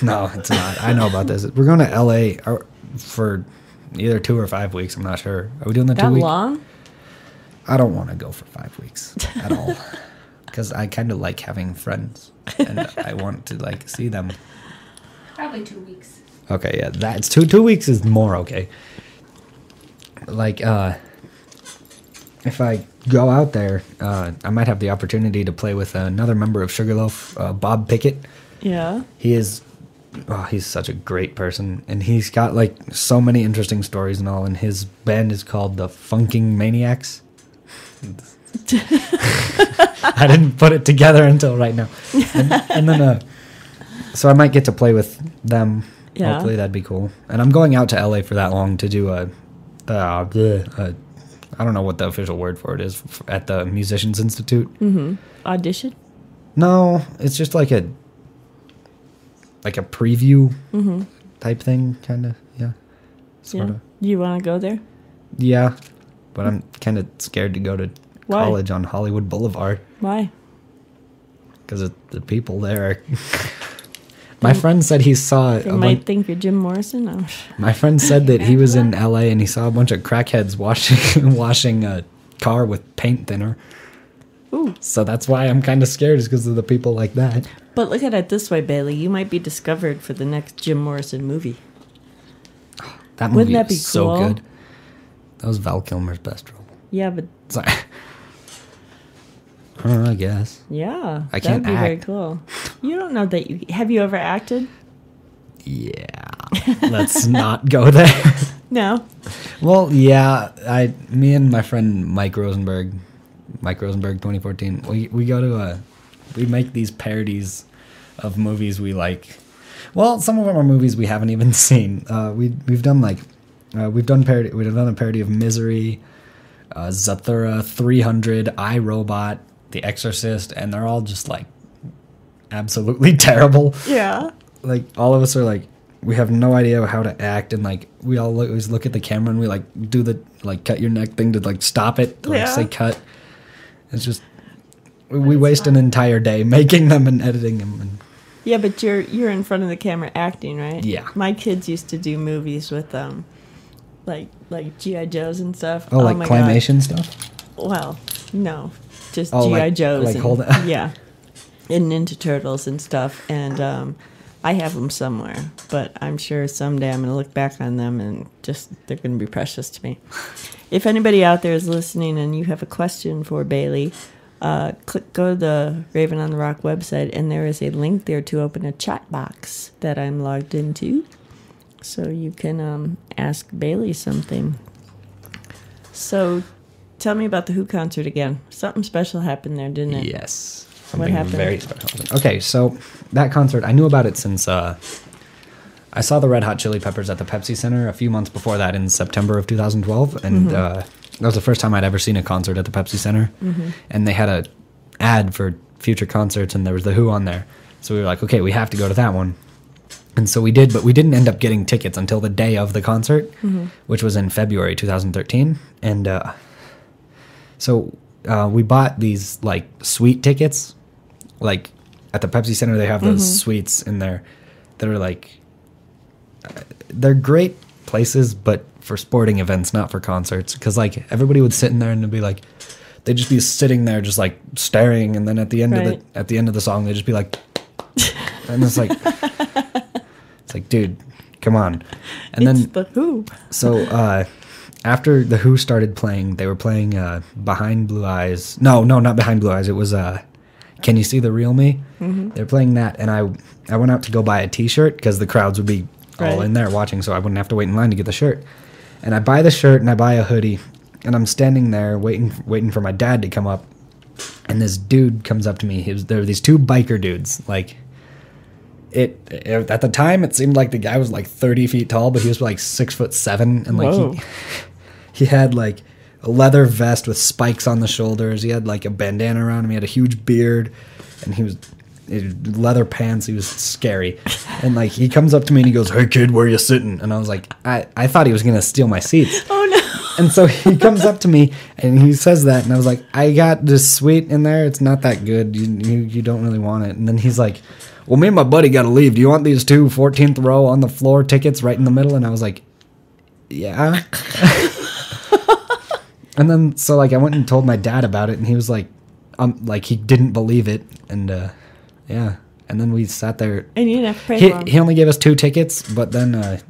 No, it's not. I know about this. We're going to LA for either 2 or 5 weeks. I'm not sure. Are we doing the 2 weeks? That long? I don't want to go for 5 weeks at all. Because I kind of like having friends. And I want to see them. Probably 2 weeks. Okay, yeah. That's 2 weeks is more okay. If I go out there, I might have the opportunity to play with another member of Sugarloaf, Bob Pickett. Yeah. He's such a great person, and he's got so many interesting stories and all, and his band is called the Funking Maniacs. I didn't put it together until right now. And then, so I might get to play with them. Yeah. Hopefully that'd be cool. And I'm going out to LA for that long to do I don't know what the official word for it is, at the Musicians Institute. Mm-hmm. Audition? No, it's just like a preview type thing, kind of. Yeah. Sort of. You want to go there? Yeah. but I'm kind of scared to go to college on Hollywood Boulevard. Why? Because the people there. My friend said he saw. They might think you're Jim Morrison. No. My friend said that he was in L.A. and he saw a bunch of crackheads washing a car with paint thinner. Ooh. So that's why I'm kind of scared, is because of the people like that. But look at it this way, Bailey. You might be discovered for the next Jim Morrison movie. That movie Wouldn't that be so cool? Good. That was Val Kilmer's best role. Yeah, but... Sorry. I don't know, I guess. Yeah. I can't that'd be very cool. You don't know that you... Have you ever acted? Yeah. Let's not go there. No. Well, yeah. Me and my friend Mike Rosenberg 2014, we go to we make these parodies of movies we like. Well, some of them are movies we haven't even seen. We've done a parody of Misery, Zathura, 300, I, Robot, The Exorcist, and they're all just like absolutely terrible. Yeah. Like all of us are like, we have no idea how to act, and like we all always look at the camera and we like do the like cut your neck thing to like stop it, to like say cut. It's just we waste an entire day making them and editing them. And yeah, but you're in front of the camera acting, right? Yeah. My kids used to do movies with like G.I. Joes and stuff. Oh, like claymation stuff? Well, no, just G.I. Joes. Like hold it. Yeah, and Ninja Turtles and stuff. And I have them somewhere, but I'm sure someday I'm going to look back on them and they're going to be precious to me. If anybody out there is listening and you have a question for Bailey, go to the Raven on the Rock website, and there is a link there to open a chat box that I'm logged into, so you can ask Bailey something. So tell me about the Who concert again. Something special happened there, didn't it? Yes. What happened? Very special. Okay, so that concert, I knew about it since I saw the Red Hot Chili Peppers at the Pepsi Center a few months before that in September of 2012, and that was the first time I'd ever seen a concert at the Pepsi Center. And they had a ad for future concerts, and there was the Who on there. So we were like, okay, we have to go to that one. And so we did, but we didn't end up getting tickets until the day of the concert, which was in February 2013. And so we bought these like suite tickets. Like at the Pepsi Center, they have those suites in there that are like, they're great places, but for sporting events, not for concerts. Because like everybody would sit in there and it'd be like, they'd just be sitting there just like staring, and then at the end of the song, they'd just be like, and it's like, dude, come on. And it's then the Who. So after the Who started playing, they were playing Behind Blue Eyes. No, not Behind Blue Eyes. It was Can You See the Real Me? They're playing that, and I went out to go buy a T-shirt because the crowds would be all in there watching, so I wouldn't have to wait in line to get the shirt. And I buy the shirt and I buy a hoodie, and I'm standing there waiting for my dad to come up, and this dude comes up to me. There were these two biker dudes. Like at the time, it seemed like the guy was like 30 feet tall, but he was like 6'7", and like he had like a leather vest with spikes on the shoulders. He had like a bandana around him. He had a huge beard, and he was leather pants. He was scary. And like he comes up to me and he goes, "Hey kid, where you sitting?" And I was like, I thought he was gonna steal my seats. Oh no. And so he comes up to me and he says that, and I was like, "I got this suite in there. It's not that good. You don't really want it." And then he's like, "Well, me and my buddy gotta leave. Do you want these two 14th row on the floor tickets right in the middle?" And I was like, "Yeah." And then so like I went and told my dad about it, and he was like he didn't believe it, and yeah. And then we sat there. And you didn't have to pay for them. He only gave us 2 tickets, but then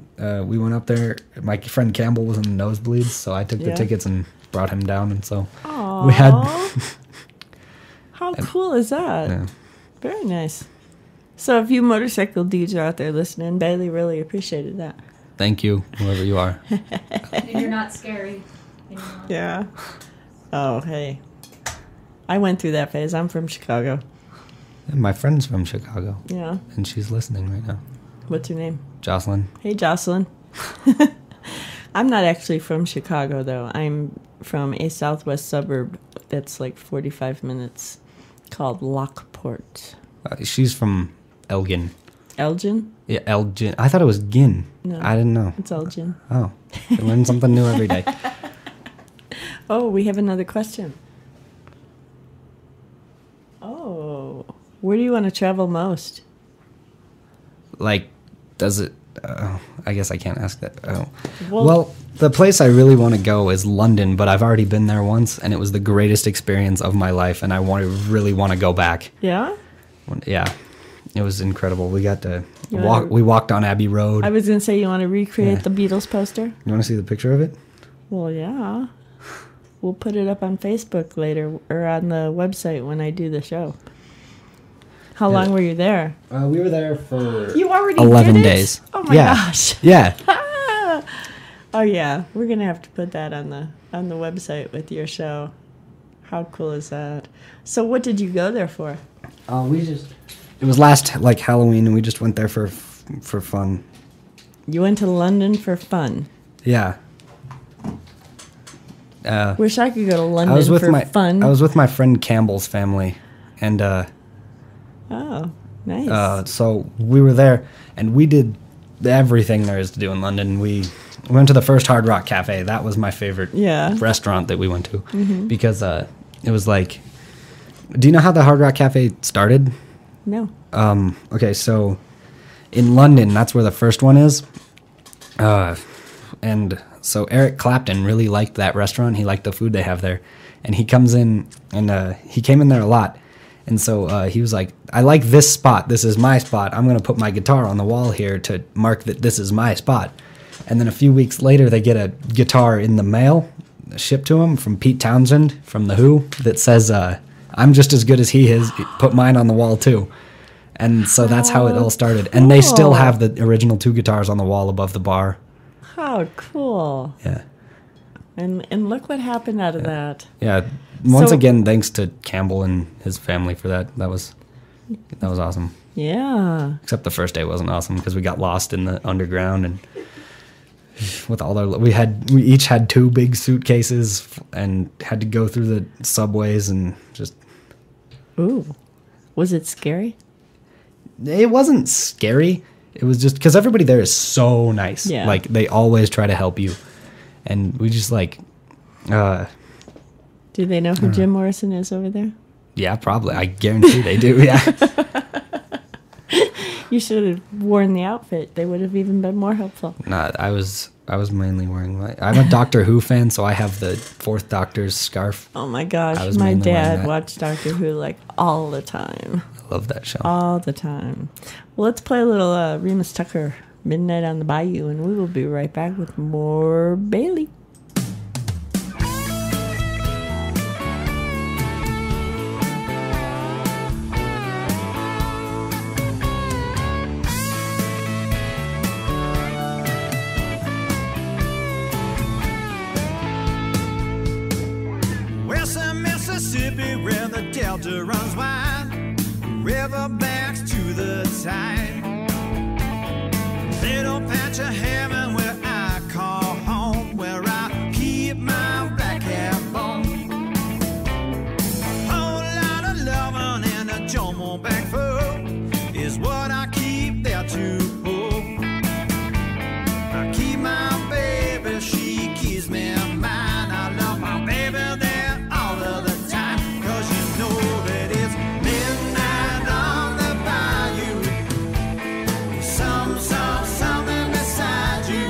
we went up there. My friend Campbell was in the nosebleeds, so I took the tickets and brought him down, and so we had. How cool is that? Yeah. Very nice. So if you motorcycle dudes are out there listening, Bailey really appreciated that. Thank you, whoever you are. And you're not scary anymore. Yeah. Oh, hey. I went through that phase. I'm from Chicago. My friend's from Chicago. Yeah. And she's listening right now. What's her name? Jocelyn. Hey, Jocelyn. I'm not actually from Chicago, though. I'm from a southwest suburb that's like 45 minutes called Lockport. She's from Elgin. Elgin? Yeah, Elgin. I thought it was Gin. No. I didn't know. It's Elgin. Oh. I learn something new every day. Oh, we have another question. Oh, where do you want to travel most? Like, does it... I guess I can't ask that. Oh. Well, the place I really want to go is London, but I've already been there once, and it was the greatest experience of my life, and I really want to go back. Yeah? Yeah. It was incredible. We got to walk. We walked on Abbey Road. I was going to say, you want to recreate the Beatles poster? You want to see the picture of it? Well, yeah. We'll put it up on Facebook later, or on the website when I do the show. How long were you there? We were there for you already 11 did it? days. Oh my gosh. Yeah. Oh yeah, we're gonna have to put that on the website with your show. How cool is that? So what did you go there for? It was last Halloween, and we just went there for fun. You went to London for fun. Yeah. Wish I could go to London for fun. I was with my friend Campbell's family, and oh, nice. So we were there, and we did everything there is to do in London. We went to the first Hard Rock Cafe. That was my favorite restaurant that we went to, because it was like... Do you know how the Hard Rock Cafe started? No. Okay, so in London, that's where the first one is. And so Eric Clapton really liked that restaurant. He liked the food they have there. And he comes in, and he came in there a lot. And so he was like, I like this spot. This is my spot. I'm going to put my guitar on the wall here to mark that this is my spot. And then a few weeks later, they get a guitar in the mail shipped to him from Pete Townsend from The Who that says, I'm just as good as he is. Put mine on the wall, too. And so that's how it all started. Cool. And they still have the original 2 guitars on the wall above the bar. How cool. Yeah. And look what happened out of that. Yeah. Once again, thanks to Campbell and his family for that. That was awesome. Yeah. Except the first day wasn't awesome because we got lost in the underground, and with all our we each had 2 big suitcases and had to go through the subways and just. Ooh. Was it scary? It wasn't scary. It was just because everybody there is so nice. Yeah. Like, they always try to help you. And we just do they know who Jim Morrison is over there? Yeah, probably. I guarantee they do, yeah. You should have worn the outfit. They would have even been more helpful. Nah, I was mainly wearing I'm a Doctor Who fan, so I have the 4th Doctor's scarf. Oh my gosh, my dad watched Doctor Who all the time. I love that show. All the time. Well, let's play a little Remus Tucker, Midnight on the Bayou, and we will be right back with more Bailey. Western Mississippi, where the Delta runs wide, riverbacks to the tide. Little patch of heaven where I call home, where I keep my black hair bone. A whole lot of loving and a Jomo back full is what I keep there to hold. I keep my baby, she keeps me mine. I love my baby there all of the time, 'cause you know that it's midnight on the bayou. Something beside you.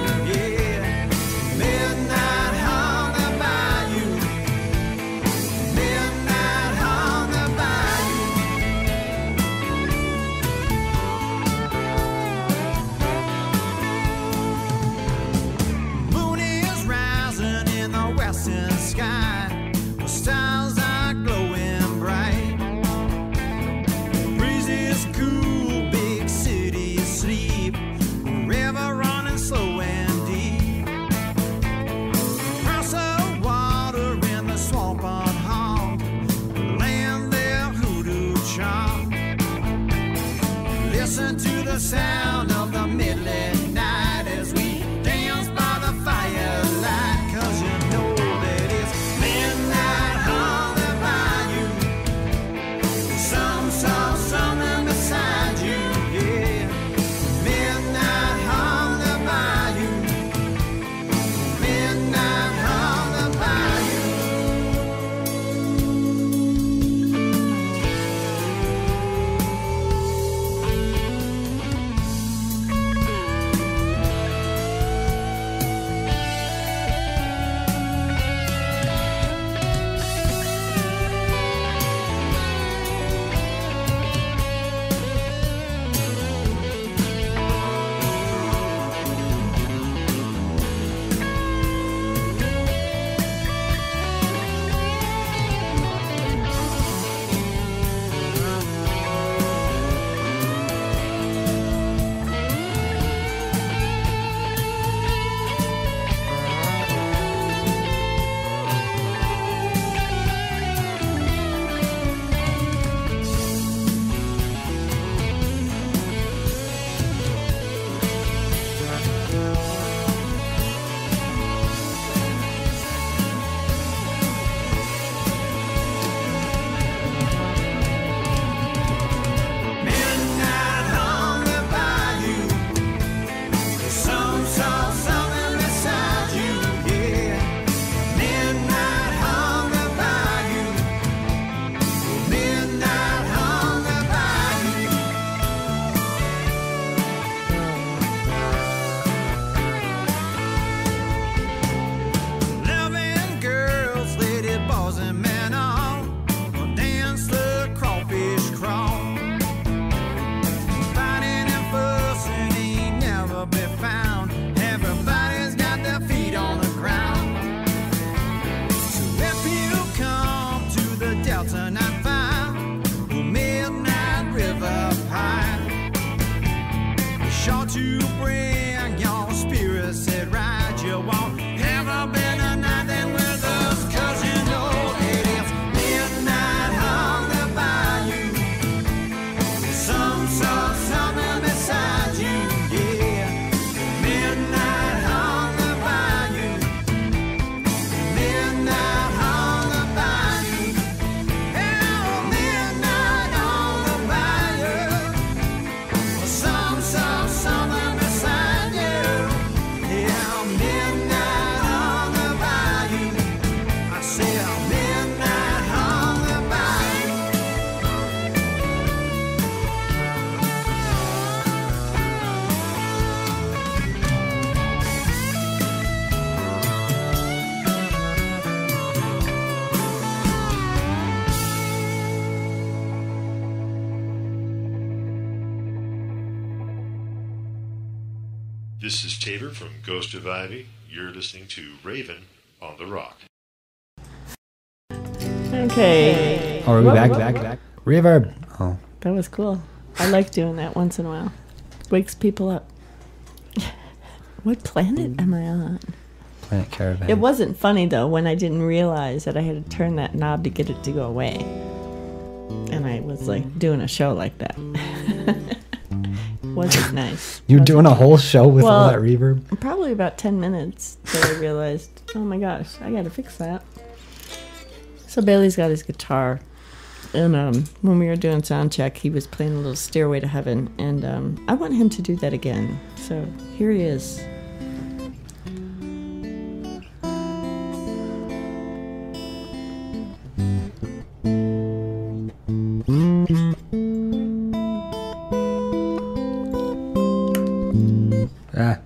This is Tater from Ghost of Ivy. You're listening to Raven on the Rock. Okay. Oh, are we back? Reverb. Oh. That was cool. I like doing that once in a while. Wakes people up. What planet am I on? Planet Caravan. It wasn't funny, though, when I didn't realize that I had to turn that knob to get it to go away. And I was, like, doing a show like that. Wasn't nice. You're doing a whole show with all that reverb? Probably about 10 minutes till I realized, oh my gosh, I gotta fix that. So Bailey's got his guitar. And when we were doing sound check, he was playing a little Stairway to Heaven. And I want him to do that again. So here he is. Ah.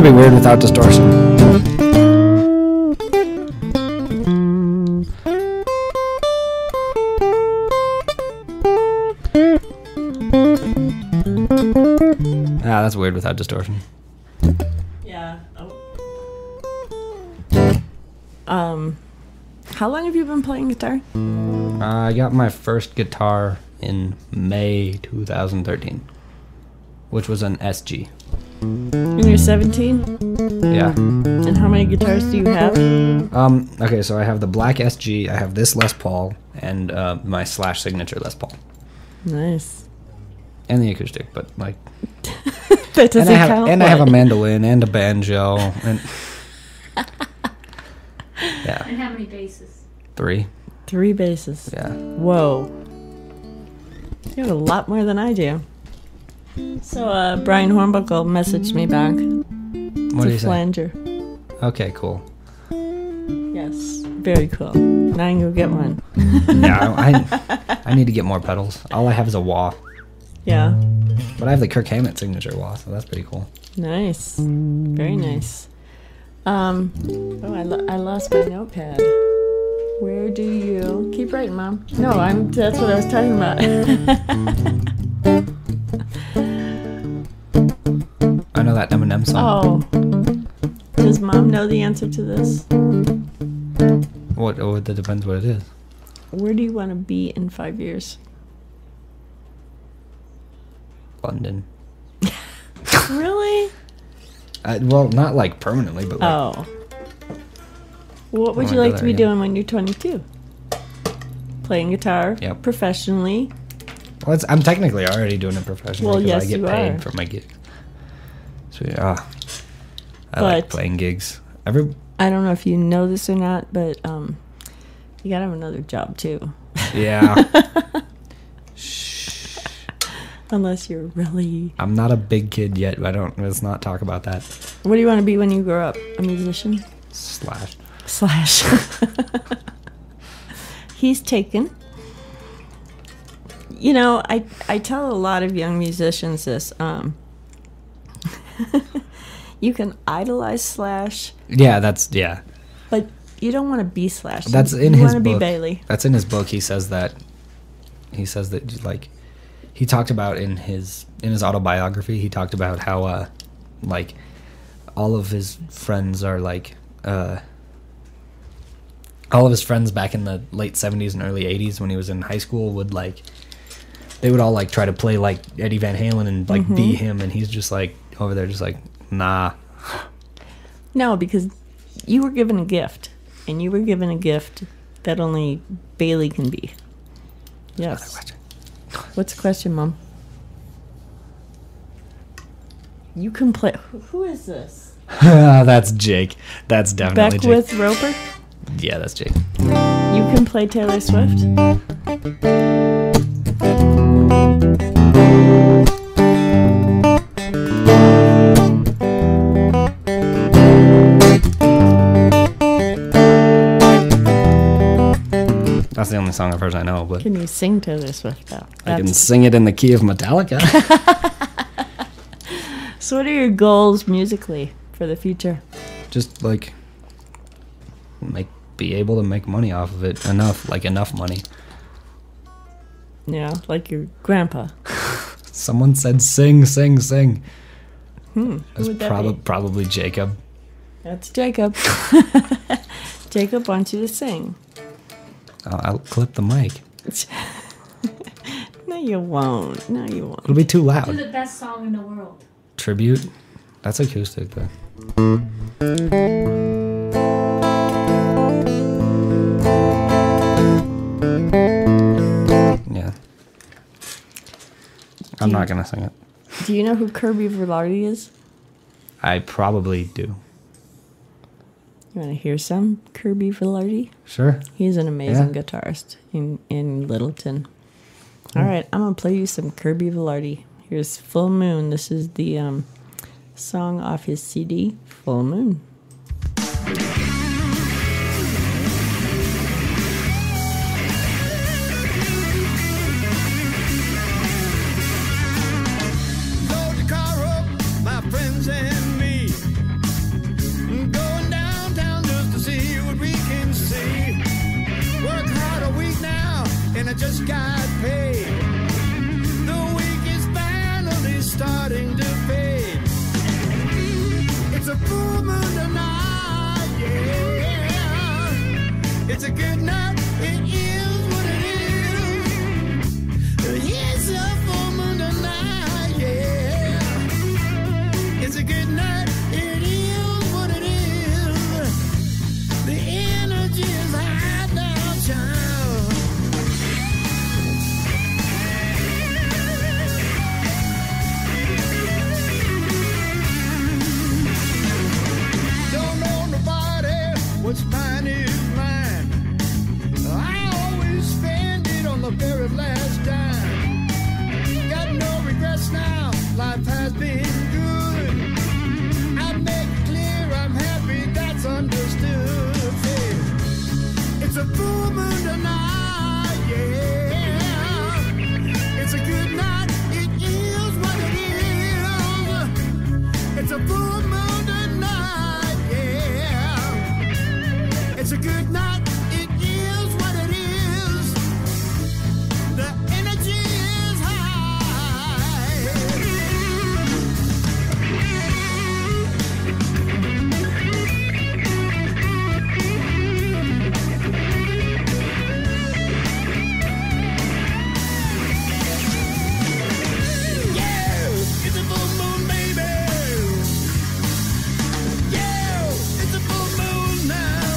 Be weird without distortion. Ah, that's weird without distortion. Yeah. How long have you been playing guitar? I got my first guitar in May 2013, which was an SG. And you're 17? Yeah. And how many guitars do you have? Okay, so I have the black SG, I have this Les Paul, and my Slash signature Les Paul. Nice. And the acoustic, but like... That doesn't count. And I have a mandolin and a banjo. And yeah. And how many basses? 3. 3 basses. Yeah. Whoa. You have a lot more than I do. So, Brian Hornbuckle messaged me back. What did he say? Flanger. Okay, cool. Yes, very cool. Now I can go get one. Yeah, I need to get more pedals. All I have is a wah. Yeah. But I have the Kirk Hammett signature wah, so that's pretty cool. Nice. Very nice. Oh, I lost my notepad. Where do you... Keep writing, Mom. No, that's what I was talking about. I know that Eminem song. Oh. Does Mom know the answer to this? What? Oh, that depends what it is. Where do you want to be in 5 years? London. Really? Well, not like permanently, but like... Oh. What would you like to be doing when you're 22? Playing guitar? Yep. Professionally? Well, I'm technically already doing it professionally. Well, yes, I get you paid are. for my gigs. So, I like playing gigs. I don't know if you know this or not, but you gotta have another job too. Yeah. Unless you're really... I'm not a big kid yet. Let's not talk about that. What do you want to be when you grow up? A musician? Slash. He's taken. You know, I tell a lot of young musicians this. You can idolize Slash. Yeah, but you don't want to be Slash. That's in his book. You want to be Bailey. That's in his book. He says that. Like, he talked about in his autobiography. He talked about how like all of his friends are like all of his friends back in the late 70s and early 80s when he was in high school would like they would all like try to play like Eddie Van Halen and like be him, and he's just like over there just like, nah. No, because you were given a gift, and you were given a gift that only Bailey can be. Yes. What's the question, Mom? You can play. Who is this? That's Jake. That's definitely Beckwith Jake. Roper? Yeah, that's Jake. You can play Taylor Swift? That's the only song of hers I know. But can you sing Taylor Swift though? I can sing it in the key of Metallica. So what are your goals musically for the future? Just like be able to make money off of it. Enough money. Yeah, like your grandpa. Someone said sing. Who would that be? Probably Jacob. That's Jacob. Jacob wants you to sing. I'll clip the mic. No, you won't. It'll be too loud. Do the best song in the world. Tribute? That's acoustic, though. Yeah. I'm not going to sing it. Do you know who Kirby Velarde is? I probably do. You want to hear some Kirby Velarde? Sure. He's an amazing guitarist in Littleton. All right, I'm going to play you some Kirby Velarde. Here's Full Moon. This is the song off his CD, Full Moon. Load the car up, my friends and me. Going downtown just to see what we can see. Work hard a week now, and I just got paid. The week is finally starting to fade. It's a full moon tonight, yeah. It's a good night, it is what it is. It's a full moon tonight, yeah. It's a good night, it is what it is. The energy is high now, child. Don't know nobody, what's mine is mine. I always spend it on the very last dime. Got no regrets now, life has been good. I make it clear I'm happy, that's understood. Yeah. It's a full moon tonight, yeah. It's a good night, it is what it is. It's a full moon tonight, yeah. It's a good night, it is what it is. The energy is high. Yeah, it's a full moon, baby. Yeah, it's a full moon now.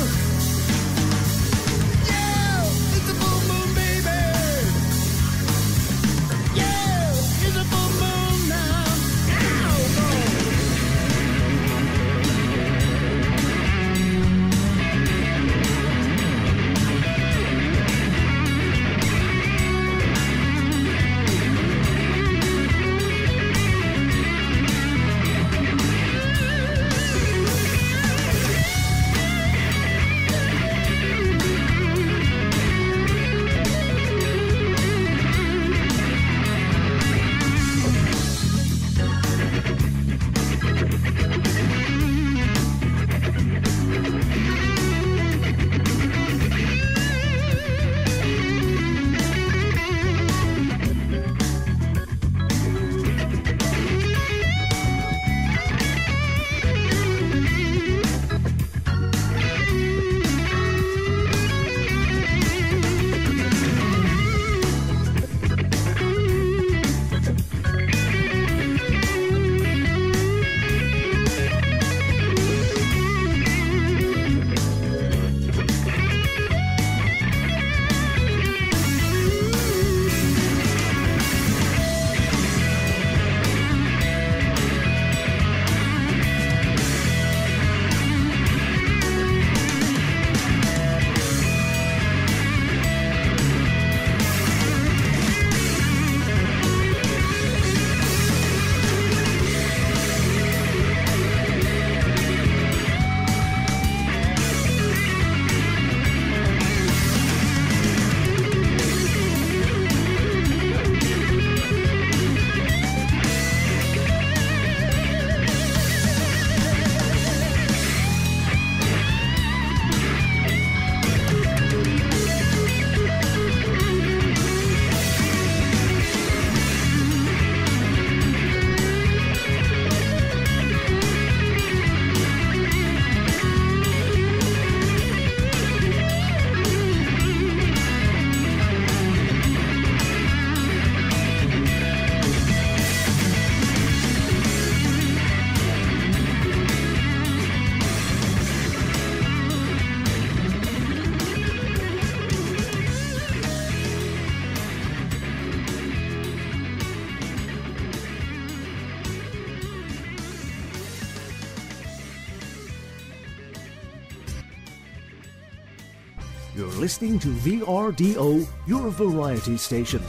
You're listening to VRDO, your variety station.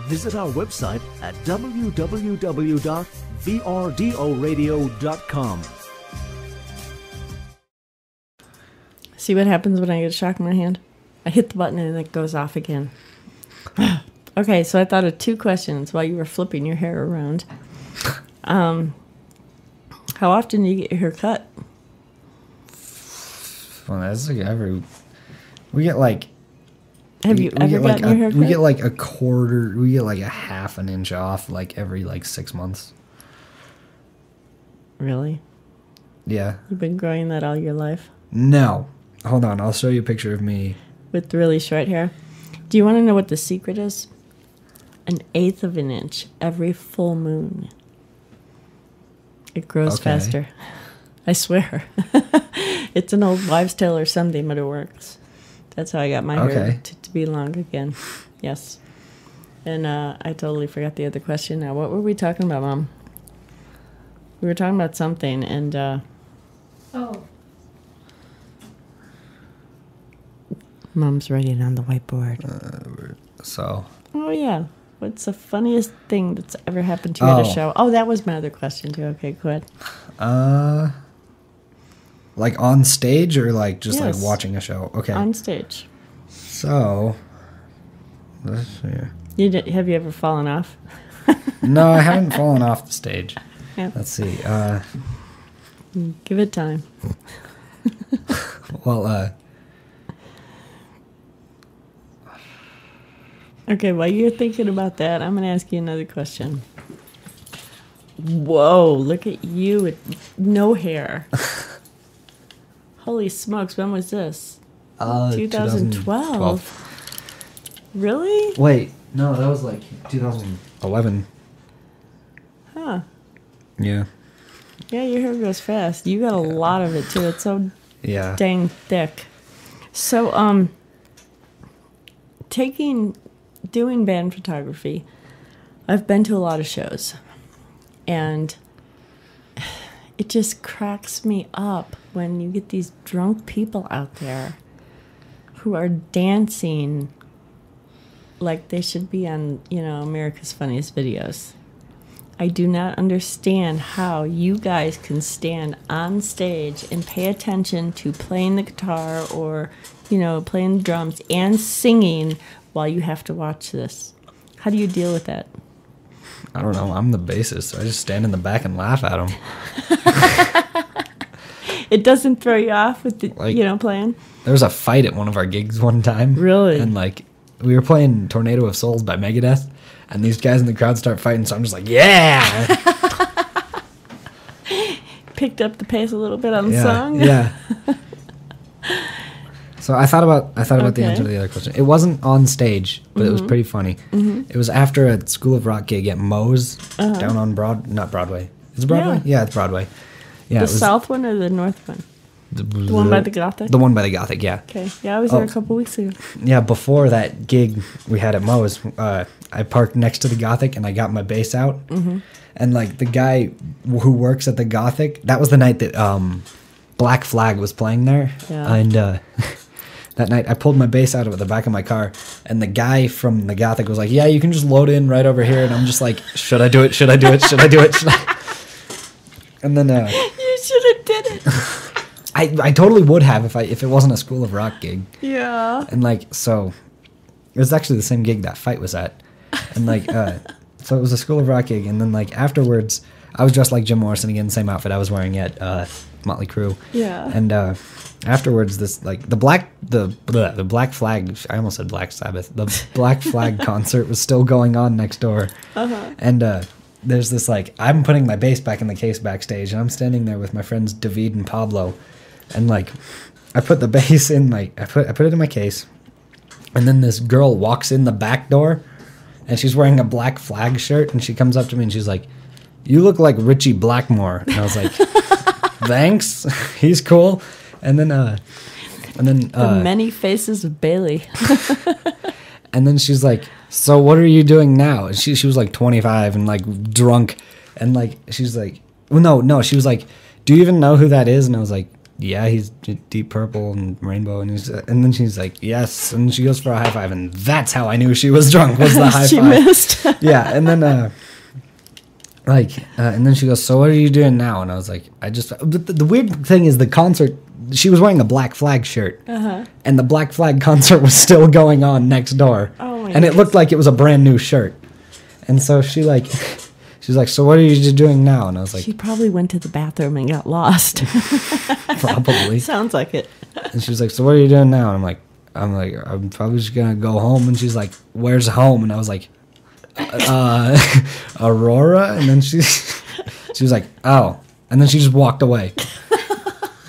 Visit our website at www.vrdoradio.com. See what happens when I get a shock in my hand? I hit the button and it goes off again. Okay, so I thought of 2 questions while you were flipping your hair around. How often do you get your hair cut? Well, that's like we get like. Have you ever gotten your hair cut? We get like a quarter. We get like a half an inch off, like every like 6 months. Really? Yeah. You've been growing that all your life? No. Hold on, I'll show you a picture of me with really short hair. Do you want to know what the secret is? 1/8 of an inch every full moon. It grows faster. I swear. It's an old wives' tale or something, but it works. That's how I got my hair to be long again. Yes. And I totally forgot the other question now. What were we talking about, Mom? We were talking about something, and... Mom's writing on the whiteboard. Oh, yeah. What's the funniest thing that's ever happened to you at a show? Oh, that was my other question, too. Okay, go ahead. Like on stage or like just like watching a show? Okay. On stage. So, let's see. Have you ever fallen off? No, I haven't fallen off the stage. Yeah. Let's see. Give it time. Well, okay, while you're thinking about that, I'm going to ask you another question. Whoa, look at you with no hair. Holy smokes, when was this? 2012. Really? Wait, no, that was like 2011. Huh. Yeah. Yeah, your hair grows fast. You got a lot of it, too. It's so dang thick. So, doing band photography, I've been to a lot of shows, and it just cracks me up when you get these drunk people out there who are dancing like they should be on, America's Funniest Videos. I do not understand how you guys can stand on stage and pay attention to playing the guitar or, playing the drums and singing while you have to watch this. How do you deal with that? I don't know. I'm the bassist, so I just stand in the back and laugh at them. It doesn't throw you off with the, playing? There was a fight at one of our gigs one time. Really? And we were playing Tornado of Souls by Megadeth, and these guys in the crowd start fighting, so I'm just like, yeah! Picked up the pace a little bit on the song? Yeah. So I thought about the answer to the other question. It wasn't on stage, but it was pretty funny. Mm-hmm. It was after a School of Rock gig at Moe's down on not Broadway. Is it Broadway? Yeah, it's Broadway. Yeah, the south one or the north one? The one by the Gothic? The one by the Gothic, yeah. Okay. Yeah, I was there a couple weeks ago. Yeah, before that gig we had at Moe's, I parked next to the Gothic and I got my bass out. Mm-hmm. And the guy who works at the Gothic, that was the night that Black Flag was playing there. Yeah. And that night I pulled my bass out of the back of my car, and the guy from the Gothic was like, yeah, you can just load in right over here. And I'm just like, should I do it? Should I do it? Should I do it? Should I? And then you should have did it. I totally would have if it wasn't a School of Rock gig. Yeah. And so it was actually the same gig that fight was at. And so it was a School of Rock gig, and then afterwards I was dressed like Jim Morrison again, same outfit I was wearing at Motley Crue. Yeah. And afterwards this the Black Flag, I almost said Black Sabbath. The Black Flag concert was still going on next door. Uh-huh. And there's this I'm putting my bass back in the case backstage, and I'm standing there with my friends David and Pablo, and I put the bass in I put it in my case, and then this girl walks in the back door, and she's wearing a Black Flag shirt, and she comes up to me and she's like, "You look like Richie Blackmore." And I was like, "Thanks, he's cool." And then the many faces of Bailey. And then she's like, "So what are you doing now?" And she was 25 and drunk, and she's like, well, no, she was like, "Do you even know who that is?" And I was like, yeah, he's Deep Purple and Rainbow. And then she's like, yes. And she goes for a high five. And that's how I knew she was drunk, was the high she five. She missed. Yeah. And then, and then she goes, so what are you doing now? And I was like, the weird thing is the concert, she was wearing a Black Flag shirt. Uh-huh. And the Black Flag concert was still going on next door. Oh, my And it looked like it was a brand new shirt. And so she's like, so what are you doing now? And I was like, she probably went to the bathroom and got lost. Probably. Sounds like it. And she was like, so what are you doing now? And I'm like, I'm probably just going to go home. And she's like, where's home? And I was like, Aurora. And then she was like, oh. And then she just walked away.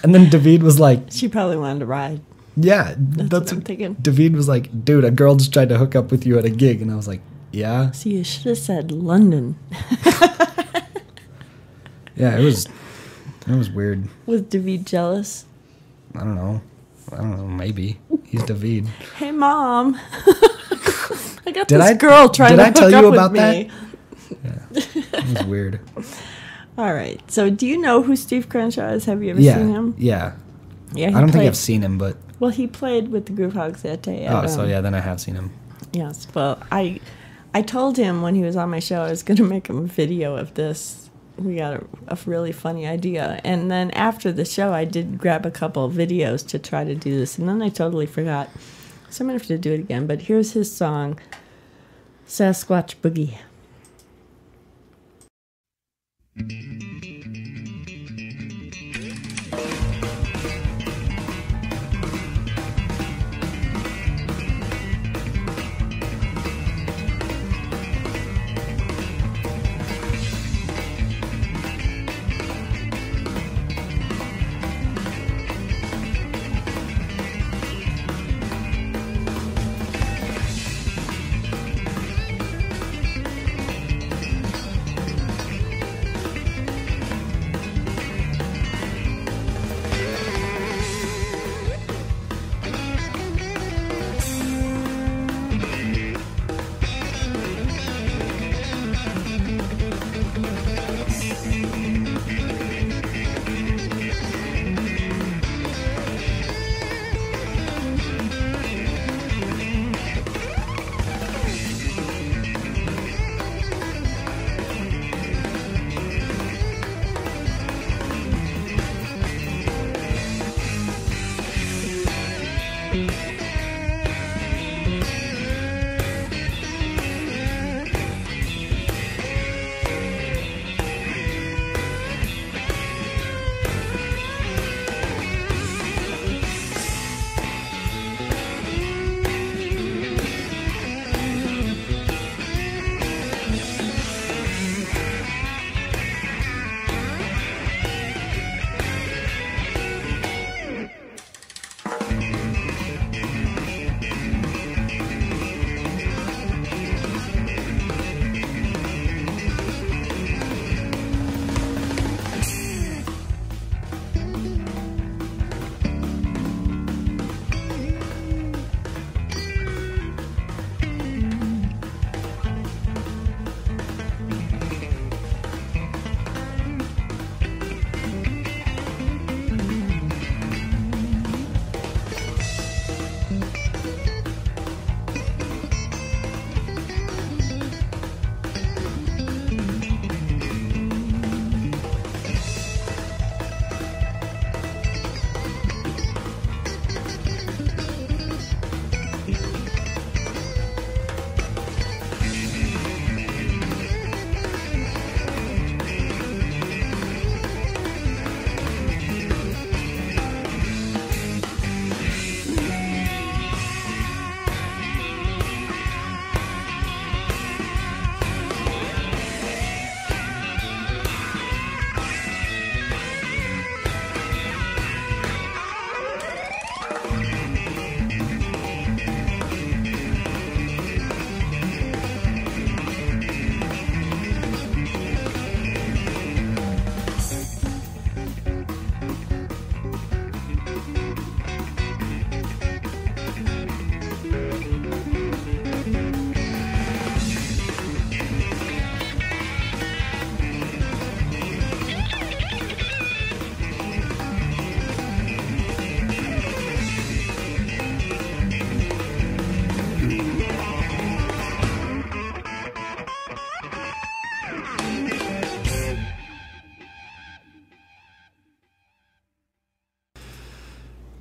And then David was like, she probably wanted to ride. Yeah, that's what I'm thinking. David was like, dude, a girl just tried to hook up with you at a gig. And I was like, yeah. So you should have said London. Yeah, it was weird. Was David jealous? I don't know, maybe. He's David. Hey, Mom. I got this girl trying to hook up with me. Did I tell you about that? Yeah, it was weird. All right. So do you know who Steve Crenshaw is? Have you ever seen him? Yeah. Yeah. I don't think I've seen him, but... Well, he played with the Groove Hogs that day. So yeah, then I have seen him. Yes. Well, I told him when he was on my show I was going to make him a video of this. We got a really funny idea. And then after the show, I did grab a couple of videos to try to do this. And then I totally forgot. So I'm going to have to do it again. But here's his song, Sasquatch Boogie.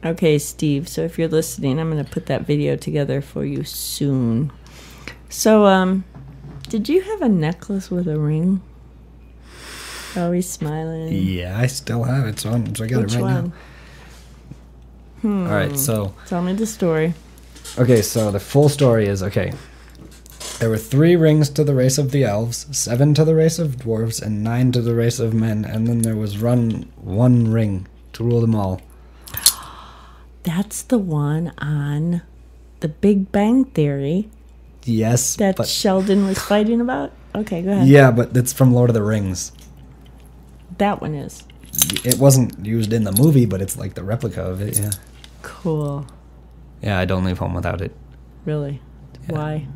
Okay, Steve, so if you're listening, I'm going to put that video together for you soon. So, did you have a necklace with a ring? Oh, he's smiling. Yeah, I still have it, so I got it right now. All right, so... Tell me the story. Okay, so the full story is, there were 3 rings to the race of the elves, 7 to the race of dwarves, and 9 to the race of men, and then there was one ring to rule them all. That's the one on the Big Bang Theory. Yes, that Sheldon was fighting about? Okay, go ahead. Yeah, but it's from Lord of the Rings. That one is. It wasn't used in the movie, but it's like the replica of it, yeah. Cool. Yeah, I don't leave home without it. Really? Yeah. Why?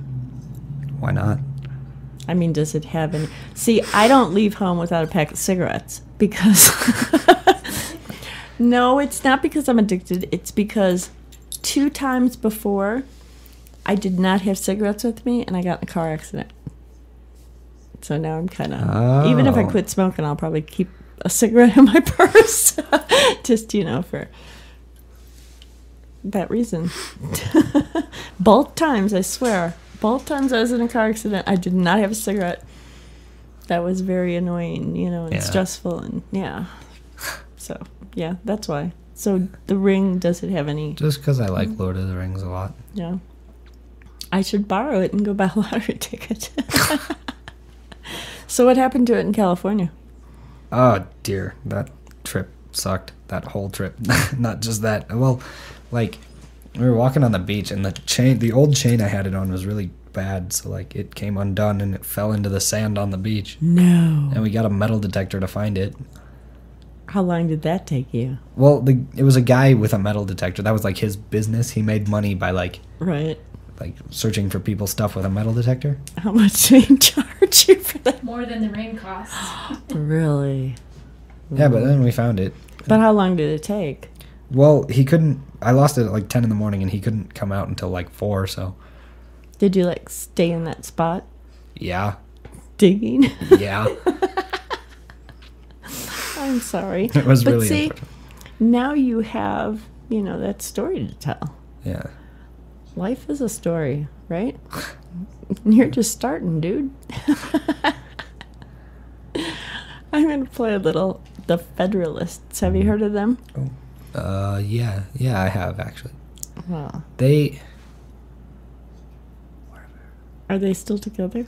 Why not? I mean, does it have any... See, I don't leave home without a pack of cigarettes because... No, it's not because I'm addicted. It's because 2 times before, I did not have cigarettes with me, and I got in a car accident. So now I'm kind of... Even if I quit smoking, I'll probably keep a cigarette in my purse. Just, for that reason. Both times, I swear. Both times I was in a car accident, I did not have a cigarette. That was very annoying, and stressful, and yeah. So, yeah, that's why. So the ring, does it have any... Just because I like Lord of the Rings a lot. Yeah. I should borrow it and go buy a lottery ticket. So what happened to it in California? Oh, dear. That trip sucked. That whole trip. Not just that. Well, we were walking on the beach, and the old chain I had it on was really bad, so, it came undone, and it fell into the sand on the beach. No. And we got a metal detector to find it. How long did that take you? Well, it was a guy with a metal detector. That was, his business. He made money by, Right. Searching for people's stuff with a metal detector. How much did he charge you for that? More than the ring costs. Really? Yeah, but then we found it. But how long did it take? Well, he couldn't... I lost it at 10 in the morning, and he couldn't come out until 4, so... Did you, stay in that spot? Yeah. Digging? Yeah. I'm sorry. It was really unfortunate. Now you have, that story to tell. Yeah. Life is a story, right? You're just starting, dude. I'm going to play a little The Federalists. Have you heard of them? Oh. Yeah. Yeah, I have, actually. Well. Are they still together?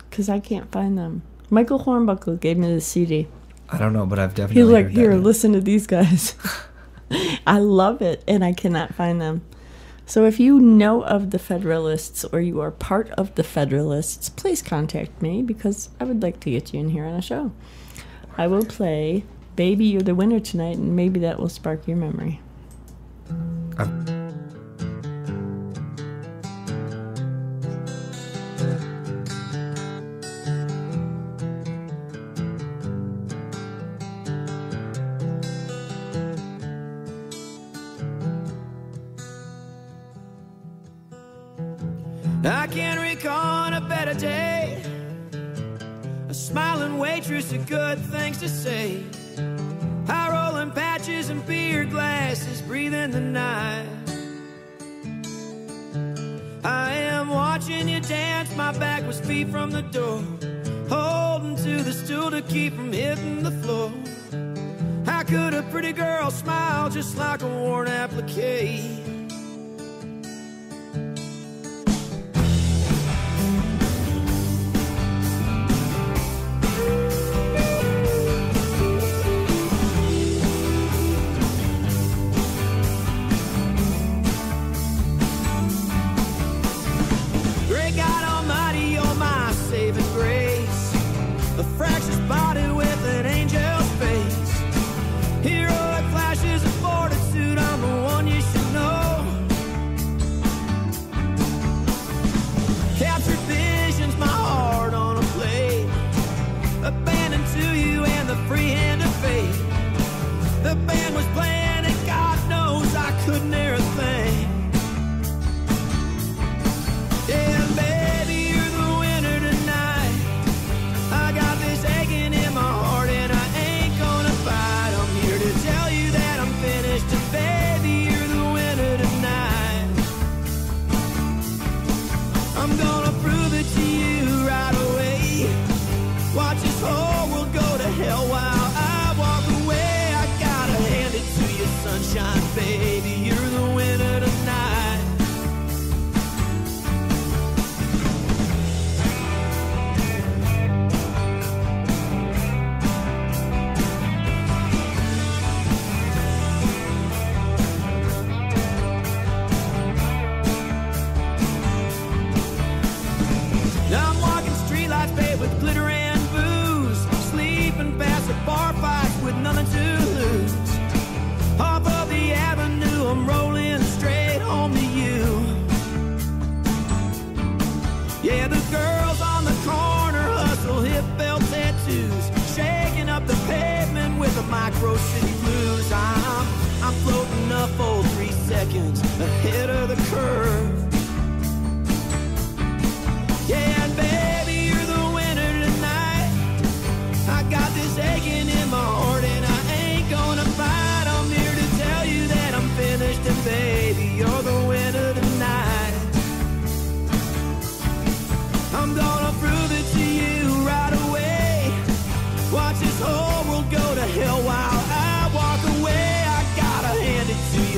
Because I can't find them. Michael Hornbuckle gave me the CD. I don't know, but I've definitely heard that. He's like, here, listen to these guys. I love it, and I cannot find them. So if you know of the Federalists or you are part of the Federalists, please contact me because I would like to get you in here on a show. I will play Baby You're the Winner tonight, and maybe that will spark your memory. I can't recall a better day. A smiling waitress with good things to say. High rolling patches and beer glasses breathing the night. I am watching you dance, my back was feet from the door. Holding to the stool to keep from hitting the floor. How could a pretty girl smile just like a worn applique? Fractious body with an angel's face. Heroic flashes of fortitude, I'm the one you should know.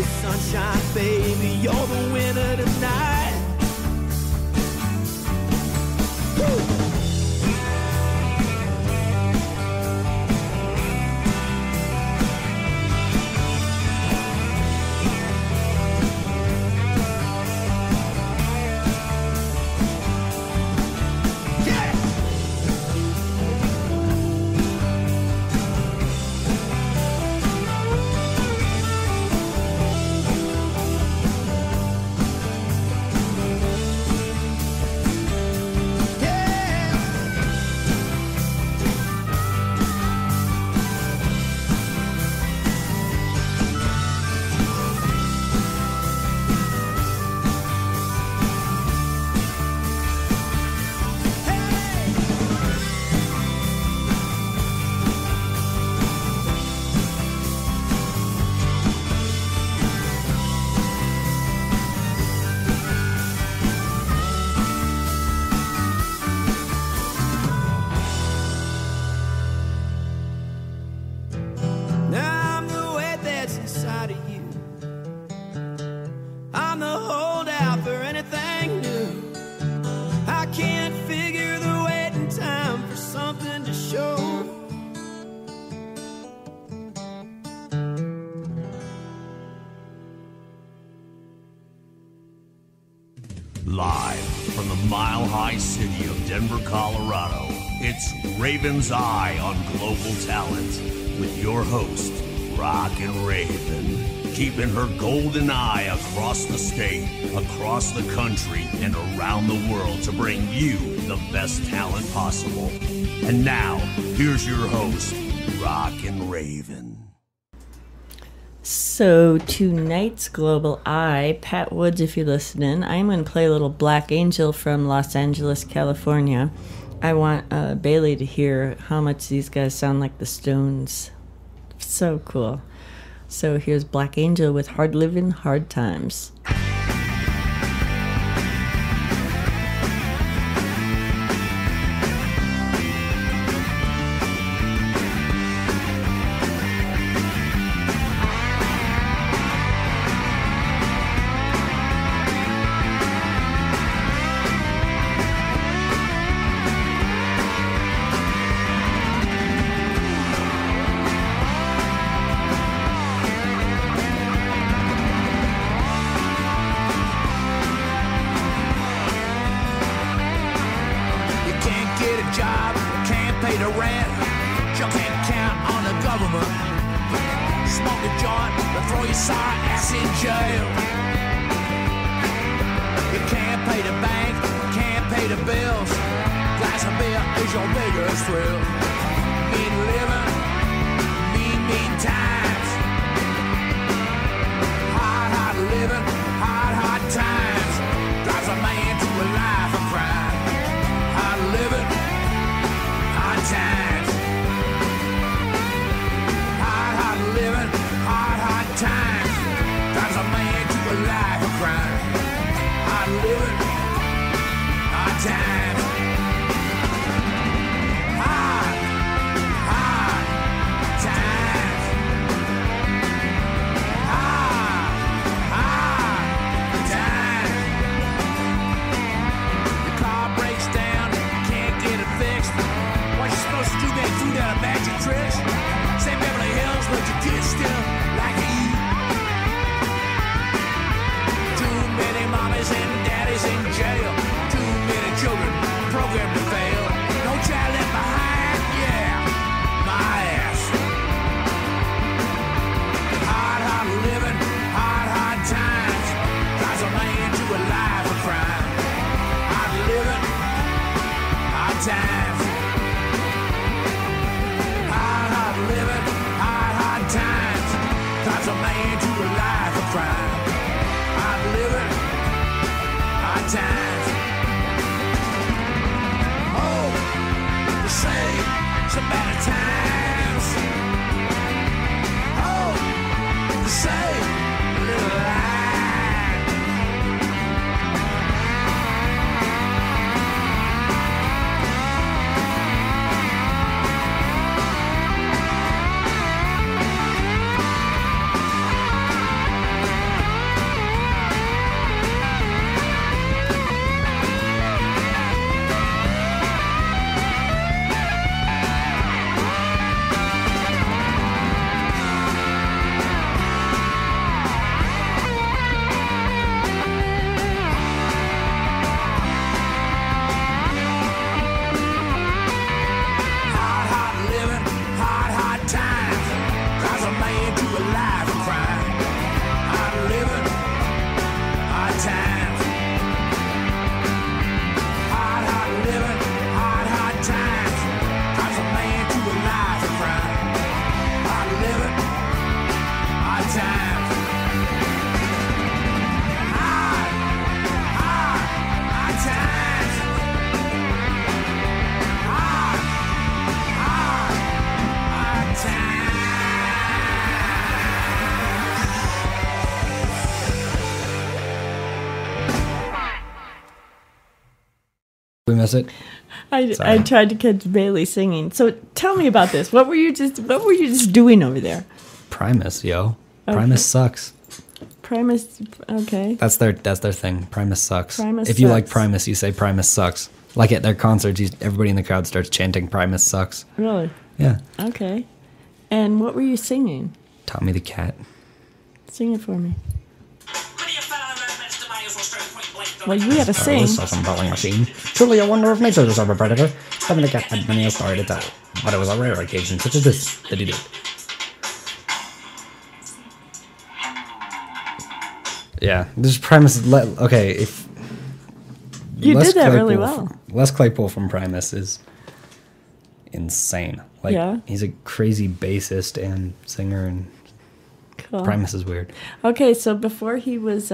sunshine, baby, you're the winner tonight. Woo! Live from the mile-high city of Denver, Colorado, it's Raven's Eye on Global Talent with your host, Rockin' Raven, keeping her golden eye across the state, across the country, and around the world to bring you the best talent possible. And now, here's your host, Rockin' Raven. So tonight's Global Eye, Pat Woods, if you're listening, I'm going to play a little Black Angel from Los Angeles, California. I want Bailey to hear how much these guys sound like the Stones. So cool. So here's Black Angel with Hard Livin', Hard Times. miss it. I tried to catch Bailey singing. So tell me about this. What were you just doing over there? Primus, yo. Okay. Primus sucks. Primus, okay. That's their thing. Primus sucks. Primus if you like Primus, you say Primus sucks. Like at their concerts, everybody in the crowd starts chanting Primus sucks. Really? Yeah. Okay. And what were you singing? Tommy the Cat. Sing it for me. Well, you gotta sing. This awesome bowling machine. Truly a wonder of nature, this arbor predator. Tommy the Cat had many a story to tell, but it was a rare occasion such as this that he did. Yeah, this Primus. Okay, if you did that really well. Les Claypool from Primus is insane. Like, yeah. He's a crazy bassist and singer, and cool. Primus is weird. Okay, so before he was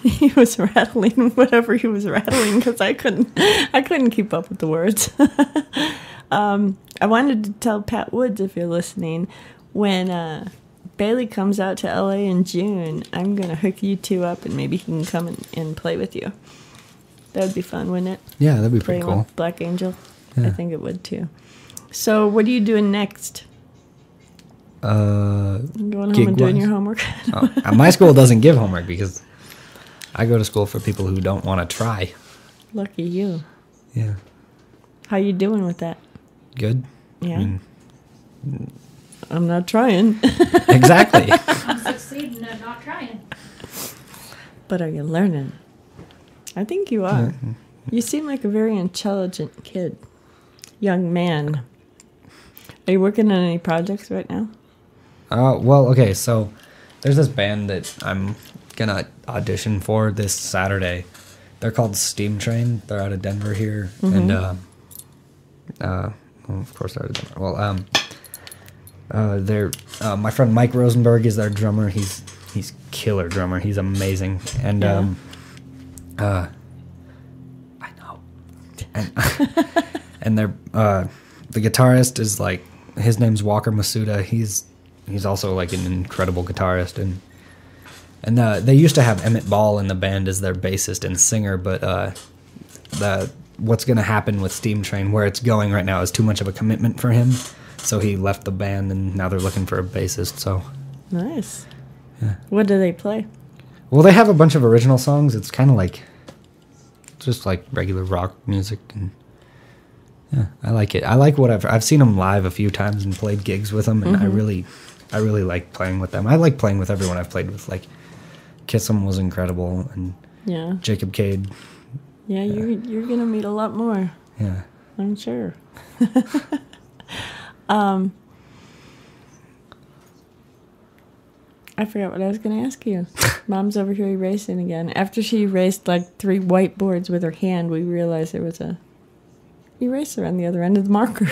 he was rattling whatever he was rattling because I couldn't keep up with the words. I wanted to tell Pat Woods, if you're listening, when Bailey comes out to LA in June, I'm gonna hook you two up and maybe he can come and play with you. That would be fun, wouldn't it? Yeah, that'd be pretty cool. Black Angel. Yeah. I think it would too. So what are you doing next? Going home and doing your homework? My school doesn't give homework because I go to school for people who don't want to try. Lucky you. Yeah. How you doing with that? Good. Yeah. I'm not trying. Exactly. I'm succeeding at not trying. But are you learning? I think you are. Mm-hmm. You seem like a very intelligent kid. Young man. Are you working on any projects right now? Well, okay, so there's this band that I'm gonna audition for this Saturday. They're called Steam Train. They're out of Denver here. Mm-hmm. And well, of course they're out of Denver. Well, they're my friend Mike Rosenberg is their drummer. He's killer drummer. He's amazing. And I know. And and they're the guitarist is like, his name's Walker Masuda. He's also like an incredible guitarist, and they used to have Emmett Ball in the band as their bassist and singer, but what's going to happen with Steam Train, where it's going right now, is too much of a commitment for him, so he left the band, and now they're looking for a bassist. So nice. Yeah. What do they play? Well, they have a bunch of original songs. It's kind of like just like regular rock music, and yeah, I like it. I like whatever. I've seen them live a few times and played gigs with them, and I really like playing with them. I like playing with everyone I've played with. Like Kiss'em was incredible, and Jacob Cade. Yeah, you're gonna meet a lot more. Yeah, I'm sure. I forgot what I was going to ask you. Mom's over here erasing again. After she erased like 3 whiteboards with her hand, we realized there was a eraser on the other end of the marker.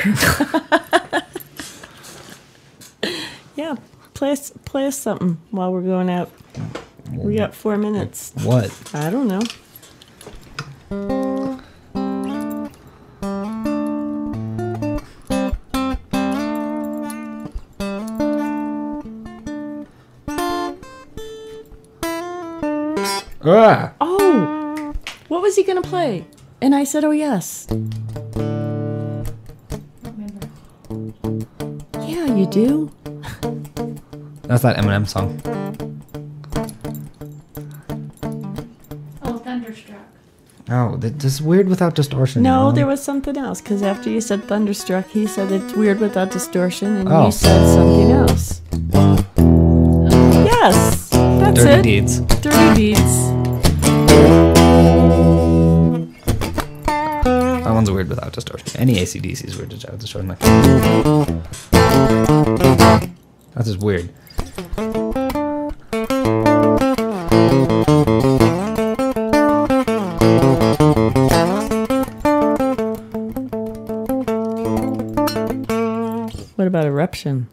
Yeah, play us something while we're going out. We got 4 minutes. What? I don't know. Ah. Oh, what was he gonna play? And I said, "Oh yes." Yeah, you do. That's that Eminem song. Oh, Thunderstruck. Oh, this is Weird Without Distortion. No, there was something else, because after you said Thunderstruck, he said it's Weird Without Distortion, and you said something else. Yes, that's Dirty it. Deeds. Dirty Deeds. That one's Weird Without Distortion. Any AC/DC is Weird Without Distortion. That's just weird. What about Eruption?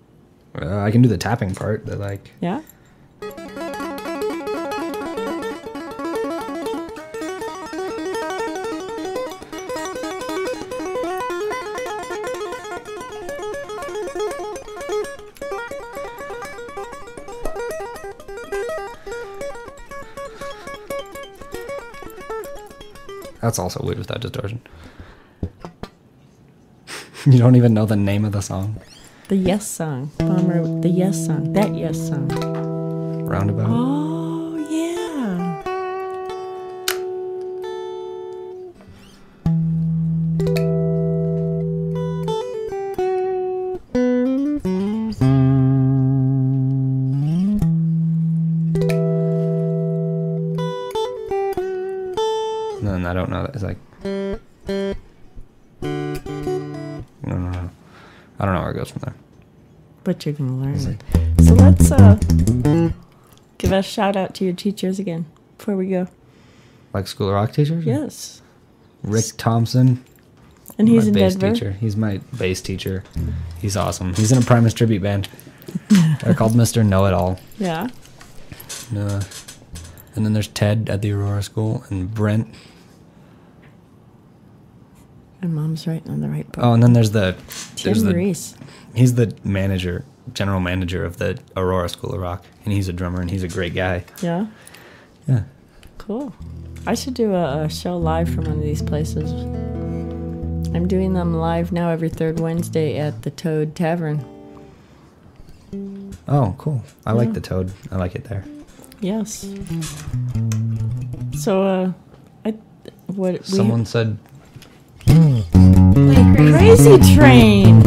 I can do the tapping part. That like. Yeah. That's also weird without distortion. You don't even know the name of the song? The Yes song. Bomber, the Yes song. That Yes song. Roundabout? Oh, yeah. And I don't know. It's like... No. I don't know where it goes from there. But you're going to learn. So let's give a shout out to your teachers again before we go. Like School of Rock teachers? Yes. Rick Thompson. And he's in bass Denver? Teacher. He's my bass teacher. He's awesome. He's in a Primus tribute band. They're called Mr. Know-It-All. Yeah. And then there's Ted at the Aurora School and Brent. And Mom's writing on the right book. Oh, and then there's Maurice. He's the general manager of the Aurora School of Rock, and he's a drummer, and he's a great guy. Yeah? Yeah. Cool. I should do a show live from one of these places. I'm doing them live now every third Wednesday at the Toad Tavern. Oh, cool. I like the Toad. I like it there. Yes. So, Someone said... Crazy Train!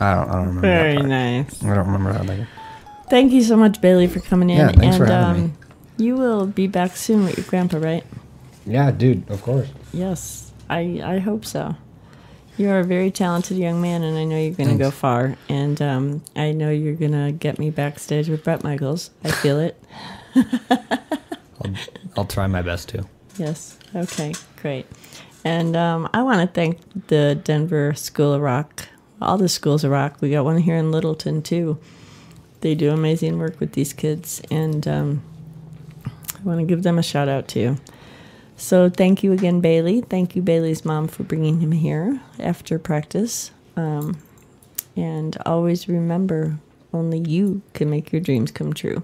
I don't remember. Very nice. I don't remember how they. Thank you so much, Bailey, for coming in. Yeah, thanks for having me. You will be back soon with your grandpa, right? Yeah, dude, of course. Yes, I hope so. You are a very talented young man, and I know you're going to go far. And I know you're going to get me backstage with Bret Michaels. I feel it. I'll try my best to. Yes. Okay, great. And I want to thank the Denver School of Rock, all the schools of rock. We got one here in Littleton, too. They do amazing work with these kids, and I want to give them a shout-out, too. So thank you again, Bailey. Thank you, Bailey's mom, for bringing him here after practice. And always remember, only you can make your dreams come true.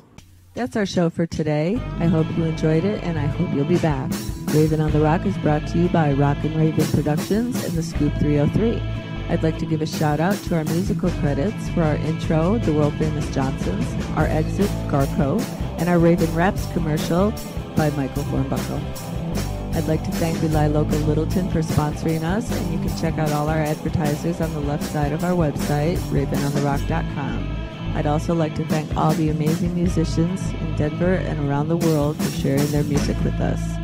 That's our show for today. I hope you enjoyed it, and I hope you'll be back. Raven on the Rock is brought to you by Rock and Raven Productions and the Scoop 303. I'd like to give a shout out to our musical credits for our intro, The World Famous Johnsons, our exit, Garco, and our Raven Raps commercial by Michael Thornbuckle. I'd like to thank Rely Local Littleton for sponsoring us, and you can check out all our advertisers on the left side of our website, ravenontherock.com. I'd also like to thank all the amazing musicians in Denver and around the world for sharing their music with us.